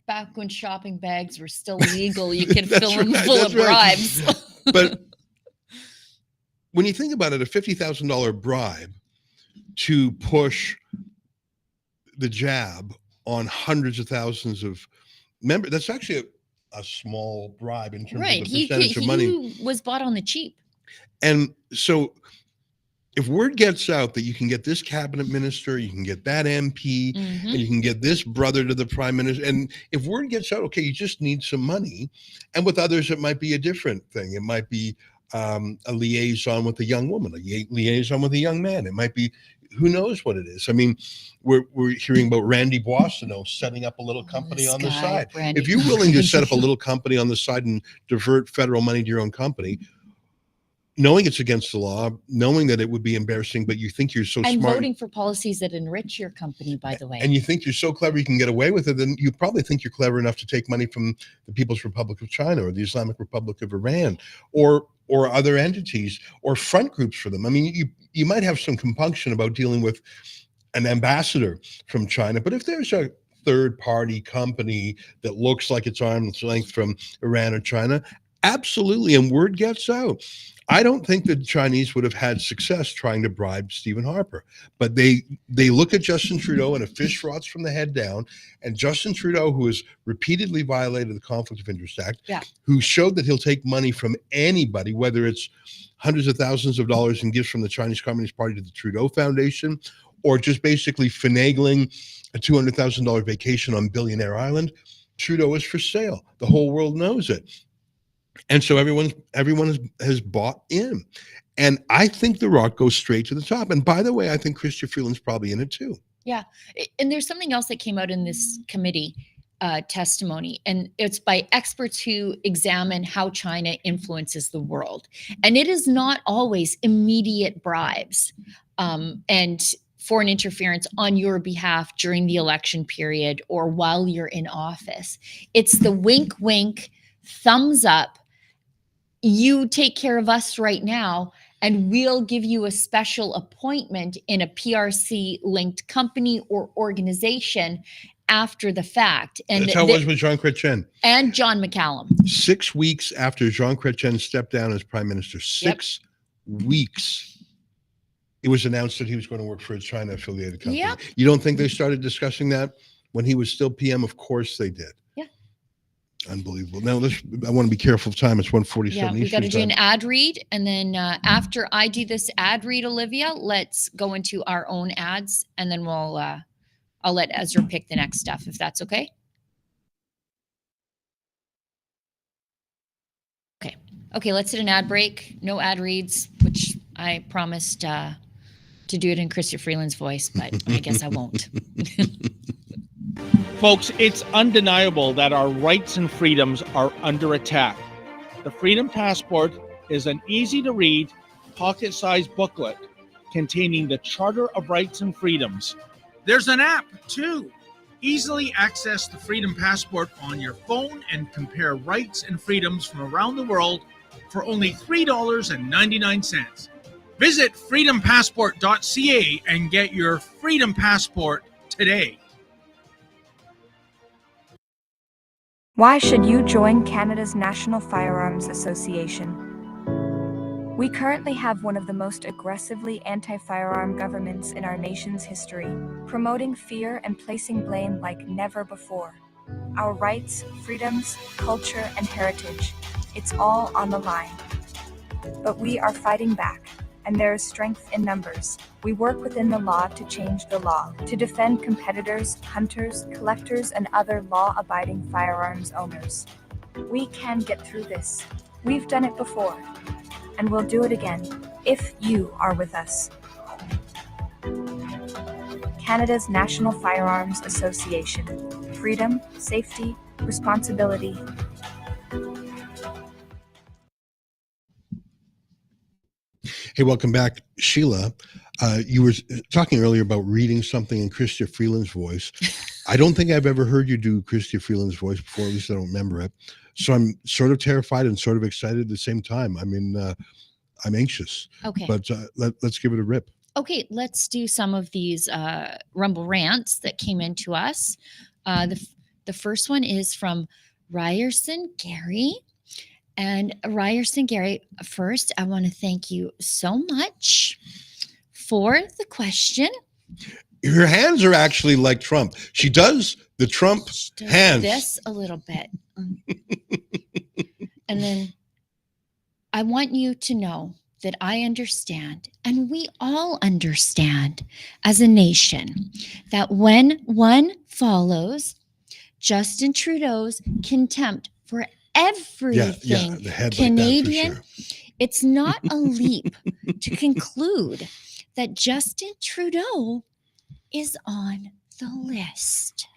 back when shopping bags were still legal, you could fill them full of bribes. But when you think about it, a $50,000 bribe to push the jab on hundreds of thousands of members, that's actually a small bribe in terms of the percentage of money. He was bought on the cheap. And so if word gets out that you can get this cabinet minister, you can get that MP, and you can get this brother to the prime minister, and if word gets out, okay, you just need some money. And with others, it might be a different thing. It might be a liaison with a young woman, a liaison with a young man. It might be, who knows what it is. I mean, we're hearing about Randy Boissonneau setting up a little company on the side. If you're willing to set up a little company on the side and divert federal money to your own company, knowing it's against the law, knowing that it would be embarrassing, but you think you're so smart. And voting for policies that enrich your company, by the way. And you think you're so clever you can get away with it, then you probably think you're clever enough to take money from the People's Republic of China or the Islamic Republic of Iran or other entities or front groups for them. I mean, you might have some compunction about dealing with an ambassador from China, but if there's a third-party company that looks like it's arm's length from Iran or China, absolutely, and word gets out. I don't think the Chinese would have had success trying to bribe Stephen Harper, but they look at Justin Trudeau and a fish rots from the head down. And Justin Trudeau, who has repeatedly violated the Conflict of Interest Act, who showed that he'll take money from anybody, whether it's hundreds of thousands of dollars in gifts from the Chinese Communist Party to the Trudeau Foundation, or just basically finagling a $200,000 vacation on Billionaire Island. Trudeau is for sale. The whole world knows it. And so everyone has bought in. And I think the rock goes straight to the top. And by the way, I think Chrystia Freeland's probably in it too. Yeah. And there's something else that came out in this committee testimony, and it's by experts who examine how China influences the world. And it is not always immediate bribes and foreign interference on your behalf during the election period or while you're in office. It's the wink, wink, thumbs up. You take care of us right now, and we'll give you a special appointment in a PRC-linked company or organization after the fact. And that's how it was with Jean Chrétien. And John McCallum. 6 weeks after Jean Chrétien stepped down as prime minister, 6 weeks, it was announced that he was going to work for a China-affiliated company. Yep. You don't think they started discussing that when he was still PM? Of course they did. Unbelievable. Now, I want to be careful of time. It's 1:47. Yeah, we got to do an ad read. And then after I do this ad read, Olivia, let's go into our own ads. And then I'll let Ezra pick the next stuff, if that's okay. Okay, let's hit an ad break. No ad reads, which I promised to do it in Chrystia Freeland's voice, but I guess I won't. Folks, it's undeniable that our rights and freedoms are under attack. The Freedom Passport is an easy-to-read, pocket-sized booklet containing the Charter of Rights and Freedoms. There's an app, too. Easily access the Freedom Passport on your phone and compare rights and freedoms from around the world for only $3.99. Visit freedompassport.ca and get your Freedom Passport today. Why should you join Canada's National Firearms Association? We currently have one of the most aggressively anti-firearm governments in our nation's history, promoting fear and placing blame like never before. Our rights, freedoms, culture, and heritage, it's all on the line. But we are fighting back, and there is strength in numbers. We work within the law to change the law, to defend competitors, hunters, collectors, and other law-abiding firearms owners. We can get through this. We've done it before, and we'll do it again, if you are with us. Canada's National Firearms Association. Freedom, safety, responsibility. Hey, welcome back, Sheila. You were talking earlier about reading something in Chrystia Freeland's voice. I don't think I've ever heard you do Chrystia Freeland's voice before, at least I don't remember it. So I'm sort of terrified and sort of excited at the same time. I mean, I'm anxious. Okay. But let's give it a rip. Okay, let's do some of these Rumble rants that came into us. The first one is from Ryerson Gary. And Ryerson Gary, first, I want to thank you so much for the question. Her hands are actually like Trump. She does the Trump hands. This a little bit. And then I want you to know that I understand, and we all understand as a nation, that when one follows Justin Trudeau's contempt for everything the head Canadian, like that for sure. It's not a leap to conclude that Justin Trudeau is on the list.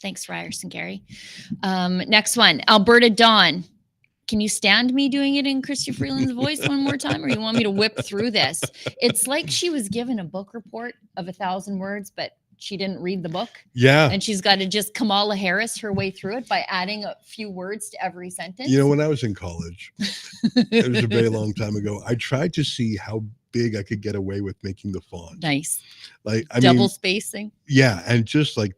Thanks, Ryerson Gary. Next one, Alberta Dawn. Can you stand me doing it in Chrystia Freeland's voice one more time, or you want me to whip through this? It's like she was given a book report of 1,000 words, but she didn't read the book. Yeah. And she's got to just Kamala Harris her way through it by adding a few words to every sentence. You know, when I was in college, it was a very long time ago, I tried to see how big I could get away with making the font. Nice. Like, Double spacing. Yeah. And just like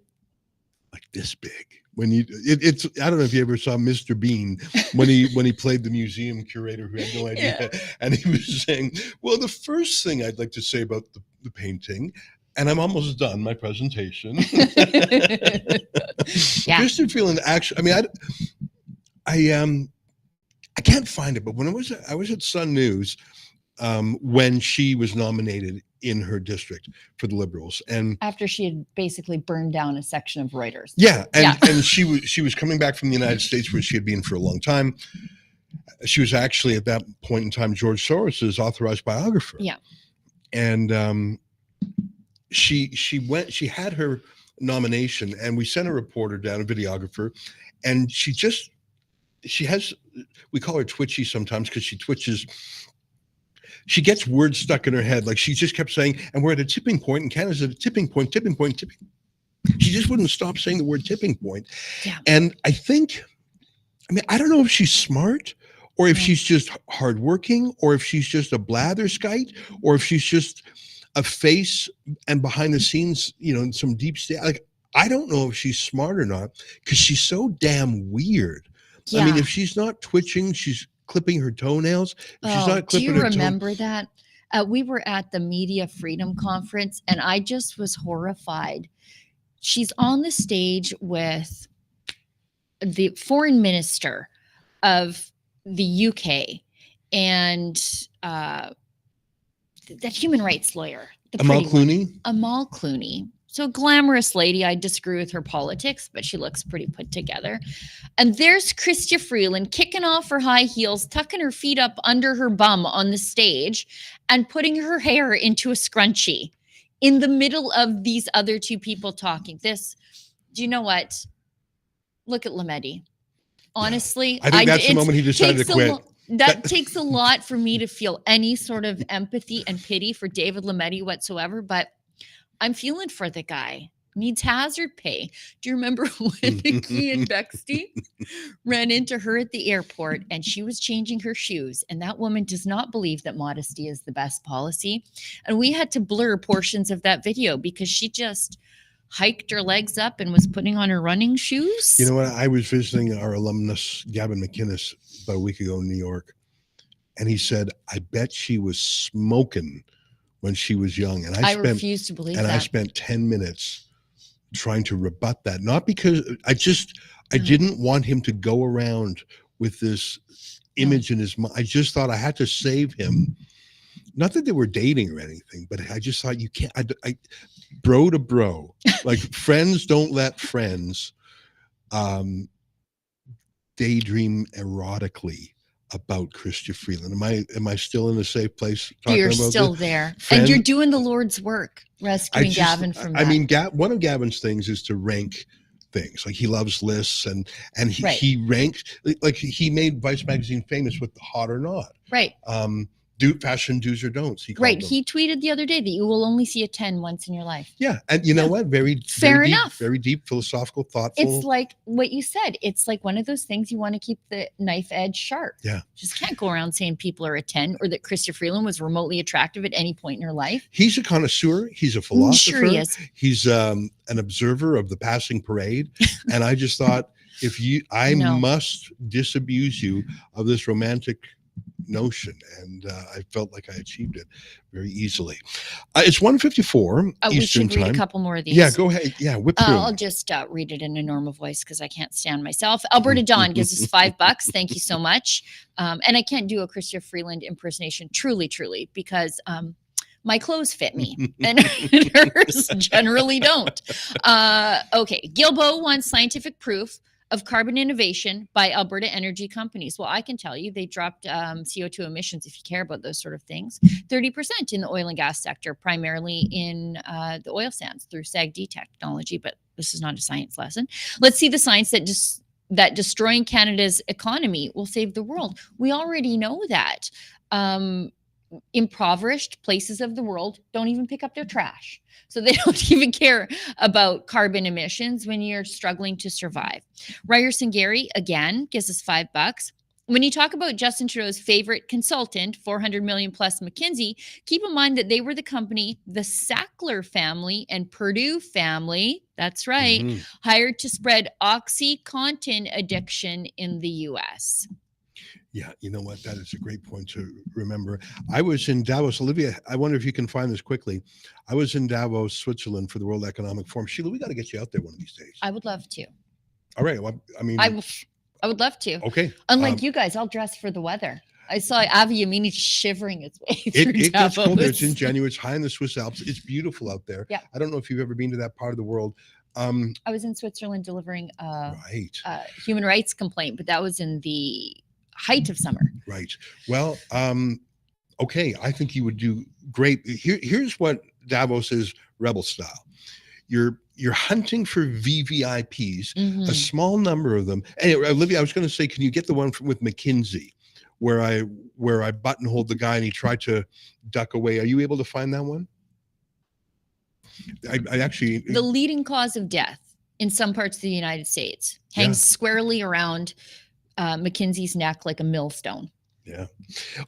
this big. When it's I don't know if you ever saw Mr. Bean when he played the museum curator who had no idea, and he was saying, well, the first thing I'd like to say about the painting, and I'm almost done my presentation. Chrystia Freeland actually, I mean, I can't find it, but when I was at Sun News when she was nominated in her district for the Liberals, and after she had basically burned down a section of Reuters. And she was coming back from the United States, where she had been for a long time. She was actually at that point in time George Soros's authorized biographer. Yeah, and she had her nomination, and we sent a reporter down, a videographer, and she has, we call her twitchy sometimes because she twitches. She gets words stuck in her head. Like she just kept saying, and we're at a tipping point, and Canada's at a tipping point. She just wouldn't stop saying the word tipping point. Yeah. And I don't know if she's smart, or if she's just hardworking, or if she's just a blatherskite, or if she's just a face and behind the scenes, some deep state. Like, I don't know if she's smart or not, because she's so damn weird. Yeah. I mean, if she's not twitching, she's clipping her toenails. She's not clipping do you remember that? We were at the Media Freedom Conference, and I just was horrified. She's on the stage with the foreign minister of the UK and that human rights lawyer. Amal Clooney? Amal Clooney. So a glamorous lady. I disagree with her politics, but she looks pretty put together. And there's Chrystia Freeland kicking off her high heels, tucking her feet up under her bum on the stage and putting her hair into a scrunchie in the middle of these other two people talking. Do you know what? Look at Lametti. Honestly, I think that's the moment he decided to quit. That takes a lot for me to feel any sort of empathy and pity for David Lametti whatsoever, but I'm feeling for the guy. Needs hazard pay. Do you remember when Nikki and Bexty ran into her at the airport and she was changing her shoes? And that woman does not believe that modesty is the best policy. And we had to blur portions of that video because she just hiked her legs up and was putting on her running shoes. You know what? I was visiting our alumnus, Gavin McInnes, about a week ago in New York. And he said, I bet she was smoking when she was young. And I refuse to believe that. I spent 10 minutes trying to rebut that. Not because I didn't want him to go around with this image in his mind. I just thought I had to save him. Not that they were dating or anything, but I just thought you can't, bro to bro, like friends don't let friends daydream erotically about Chrystia Freeland. Am I still in a safe place talking You're about still this? there. And you're doing the Lord's work, rescuing Gavin from that. I mean, one of Gavin's things is to rank things. Like he loves lists and he ranked, like he made Vice Magazine famous with the hot or not. Right. Fashion do's or don'ts. He tweeted the other day that you will only see a 10 once in your life. Yeah. And you know what? Fair enough. Very deep, philosophical, thoughtful. It's like what you said. It's like one of those things you want to keep the knife edge sharp. Yeah. Just can't go around saying people are a 10 or that Chrystia Freeland was remotely attractive at any point in her life. He's a connoisseur. He's a philosopher. Sure he is. He's an observer of the passing parade. And I just thought, I must disabuse you of this romantic notion, and I felt like I achieved it very easily. It's 1:54 Eastern we should time. read a couple more of these. Yeah, go ahead. Yeah, whip through. I'll just read it in a normal voice because I can't stand myself. Alberta Dawn gives us $5. Thank you so much. And I can't do a Chrystia Freeland impersonation, truly, because my clothes fit me and hers generally don't. Okay, Gilbo wants scientific proof of carbon innovation by Alberta energy companies. Well, I can tell you they dropped CO2 emissions, if you care about those sort of things, 30% in the oil and gas sector, primarily in the oil sands through SAGD technology, but this is not a science lesson. Let's see the science that destroying Canada's economy will save the world. We already know that. Impoverished places of the world don't even pick up their trash. So they don't even care about carbon emissions when you're struggling to survive. Ryerson Gary, again, gives us $5. When you talk about Justin Trudeau's favorite consultant, 400 million plus McKinsey, keep in mind that they were the company the Sackler family and Purdue family, that's right, hired to spread OxyContin addiction in the U.S. Yeah, you know what? That is a great point to remember. I was in Davos. Olivia, I wonder if you can find this quickly. I was in Davos, Switzerland for the World Economic Forum. Sheila, we got to get you out there one of these days. I would love to. All right. Well, I mean, I would love to. Okay. Unlike you guys, I'll dress for the weather. I saw Avi Yamini shivering its way through it gets Davos. colder. It's in January. It's high in the Swiss Alps. It's beautiful out there. Yeah. I don't know if you've ever been to that part of the world. I was in Switzerland delivering a human rights complaint, but that was in the height of summer. Right. Well, okay. I think you would do great. Here's what Davos is rebel style. You're hunting for VVIPs, a small number of them. Anyway, Olivia, I was going to say, can you get the one with McKinsey where I buttonholed the guy and he tried to duck away? Are you able to find that one? I actually... The leading cause of death in some parts of the United States hangs squarely around McKinsey's neck like a millstone. Yeah.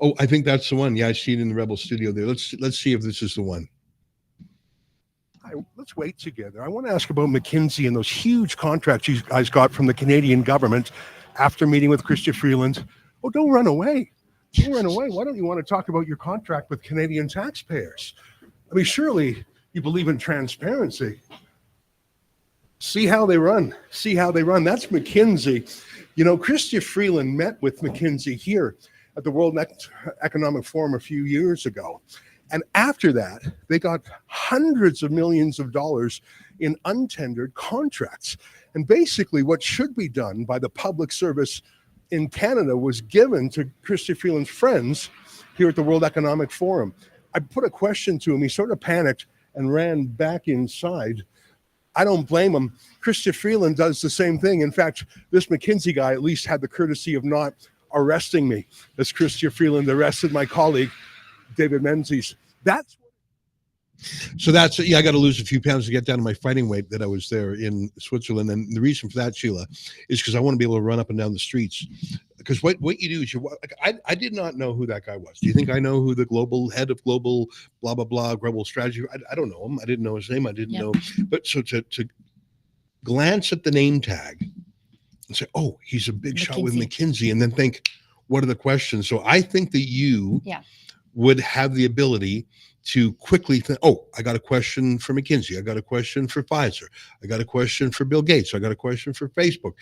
Oh, I think that's the one. Yeah, I see it in the Rebel studio there. Let's see if this is the one. Let's wait together. I want to ask about McKinsey and those huge contracts you guys got from the Canadian government after meeting with Chrystia Freeland. Oh, don't run away. Don't run away. Why don't you want to talk about your contract with Canadian taxpayers? I mean, surely you believe in transparency. See how they run. See how they run. That's McKinsey. You know, Chrystia Freeland met with McKinsey here at the World Economic Forum a few years ago. And after that, they got hundreds of millions of dollars in untendered contracts. And basically what should be done by the public service in Canada was given to Chrystia Freeland's friends here at the World Economic Forum. I put a question to him. He sort of panicked and ran back inside. I don't blame him. Chrystia Freeland does the same thing. In fact, this McKinsey guy at least had the courtesy of not arresting me as Chrystia Freeland arrested my colleague, David Menzies. That's I got to lose a few pounds to get down to my fighting weight that I was there in Switzerland. And the reason for that, Sheila, is because I want to be able to run up and down the streets. Because what you do is I did not know who that guy was. Do you think I know who the global head of global blah, blah, blah, global strategy? I don't know him. I didn't know his name. I didn't know. But so to glance at the name tag and say, oh, he's a big shot with McKinsey, and then think, what are the questions? So I think that you would have the ability to quickly think, oh, I got a question for McKinsey. I got a question for Pfizer. I got a question for Bill Gates. I got a question for Facebook.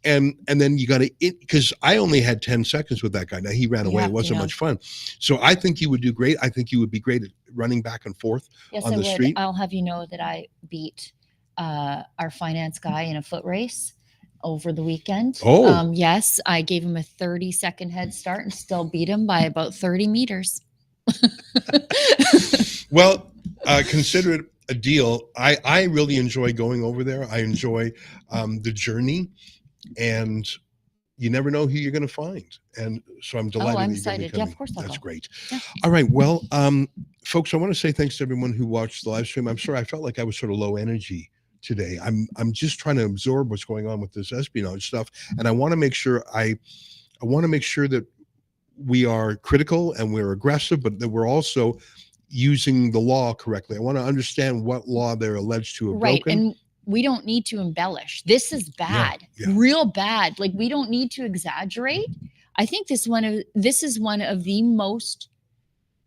And then you got to, because I only had 10 seconds with that guy. Now he ran away. It wasn't much fun. So I think you would do great. I think you would be great at running back and forth on the street. I'll have you know that I beat our finance guy in a foot race over the weekend. Yes, I gave him a 30-second head start and still beat him by about 30 meters. Well, consider it a deal. I really enjoy going over there. I enjoy the journey, and you never know who you're going to find. And so I'm delighted. I'm that you're gonna be excited. Yeah, coming. of course I'll That's go. great. Yeah. All right. Well, folks, I want to say thanks to everyone who watched the live stream. I'm sorry, I felt like I was sort of low energy today. I'm just trying to absorb what's going on with this espionage stuff, and I want to make sure I want to make sure that we are critical and we're aggressive, but that we're also using the law correctly. I want to understand what law they're alleged to have broken. And we don't need to embellish. This is bad, real bad. Like, we don't need to exaggerate. I think this is one of the most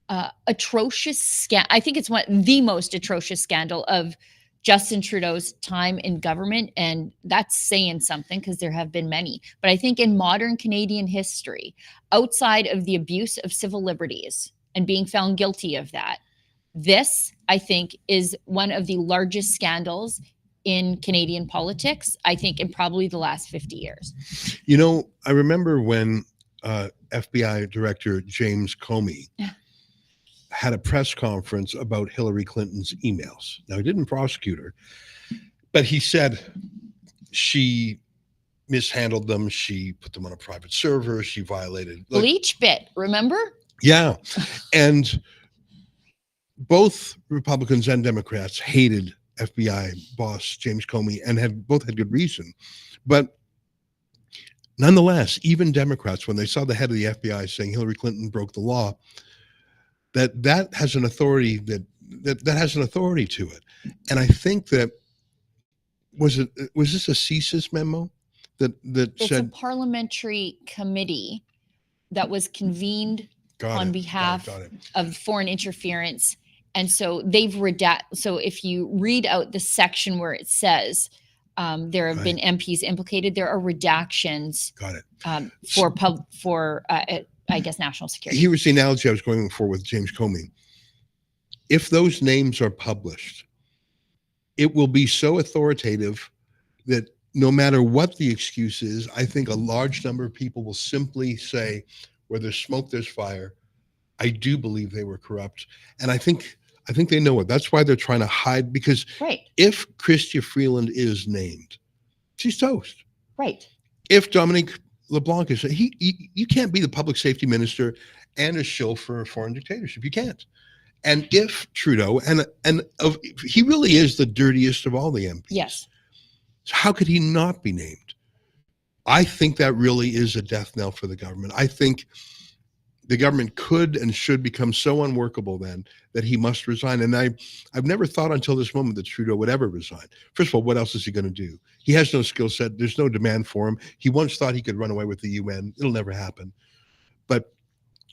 atrocious I think it's the most atrocious scandal of Justin Trudeau's time in government, and that's saying something because there have been many. But I think in modern Canadian history, outside of the abuse of civil liberties and being found guilty of that, this, I think, is one of the largest scandals in Canadian politics, I think, in probably the last 50 years. You know, I remember when FBI Director James Comey had a press conference about Hillary Clinton's emails. Now, he didn't prosecute her, but he said she mishandled them. She put them on a private server. She violated. Bleach bit, remember? Yeah. And both Republicans and Democrats hated FBI boss James Comey and both had good reason. But nonetheless, even Democrats, when they saw the head of the FBI saying Hillary Clinton broke the law, that has an authority that has an authority to it. And I think that was this a CSIS memo that it's said a parliamentary committee that was convened on behalf of foreign interference. And so they've so if you read out the section where it says there have been MPs implicated, there are redactions for I guess national security. Here was the analogy I was going for with James Comey. If those names are published, it will be so authoritative that no matter what the excuse is, I think a large number of people will simply say, where there's smoke, there's fire. I do believe they were corrupt. And I think they know it. That's why they're trying to hide, because if Chrystia Freeland is named, she's toast. Right. If Dominique LeBlanc is, you can't be the public safety minister and a shill for a foreign dictatorship. You can't. And if Trudeau, he really is the dirtiest of all the MPs. Yes. So how could he not be named? I think that really is a death knell for the government. I think the government could and should become so unworkable then that he must resign. And I've never thought until this moment that Trudeau would ever resign. First of all, what else is he going to do? He has no skill set. There's no demand for him. He once thought he could run away with the UN. It'll never happen. But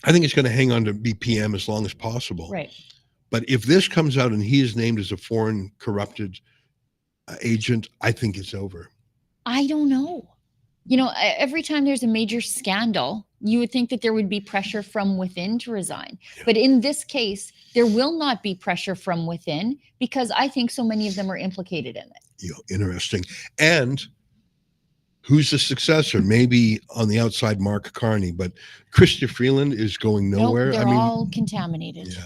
I think he's going to hang on to be PM as long as possible. Right. But if this comes out and he is named as a foreign corrupted agent, I think it's over. I don't know. Every time there's a major scandal, you would think that there would be pressure from within to resign. But in this case, there will not be pressure from within because I think so many of them are implicated in it. Interesting. And who's the successor? Maybe on the outside, Mark Carney, but Chrystia Freeland is going nowhere. Nope, they're all contaminated. Yeah.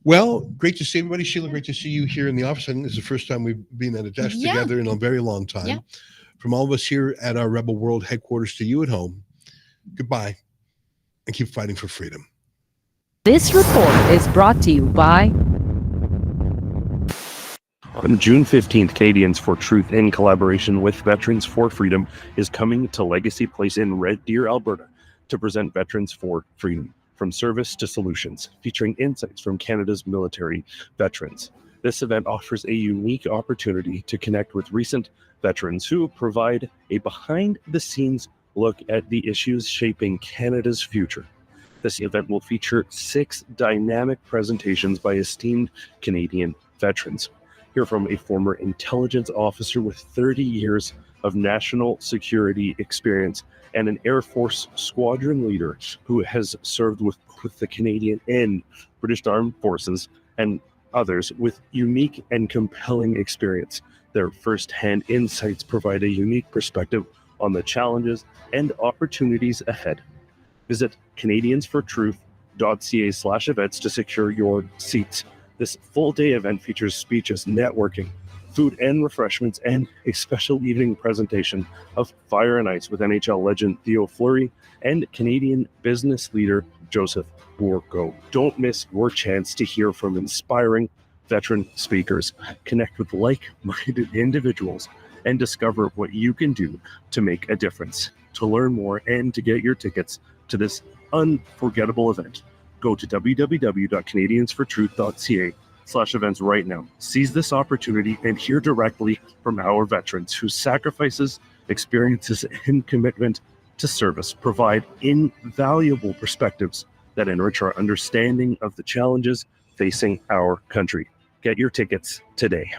Well, great to see everybody. Sheila, great to see you here in the office. I think this is the first time we've been at a desk together in a very long time. Yeah. From all of us here at our Rebel World headquarters to you at home, goodbye, and keep fighting for freedom. This report is brought to you by... On June 15th, Canadians for Truth, in collaboration with Veterans for Freedom, is coming to Legacy Place in Red Deer, Alberta, to present Veterans for Freedom, From Service to Solutions, featuring insights from Canada's military veterans. This event offers a unique opportunity to connect with recent veterans who provide a behind-the-scenes look at the issues shaping Canada's future. This event will feature 6 dynamic presentations by esteemed Canadian veterans. Hear from a former intelligence officer with 30 years of national security experience and an Air Force squadron leader who has served with the Canadian and British Armed Forces, and others with unique and compelling experience. Their first-hand insights provide a unique perspective on the challenges and opportunities ahead. Visit canadiansfortruth.ca/events to secure your seats. This full-day event features speeches, networking, food and refreshments, and a special evening presentation of Fire and Ice with NHL legend Theo Fleury and Canadian business leader Joseph Bourgault. Don't miss your chance to hear from inspiring veteran speakers, connect with like-minded individuals, and discover what you can do to make a difference. To learn more and to get your tickets to this unforgettable event, go to www.canadiansfortruth.ca/events right now. Seize this opportunity and hear directly from our veterans whose sacrifices, experiences, and commitment to service provide invaluable perspectives that enrich our understanding of the challenges facing our country. Get your tickets today.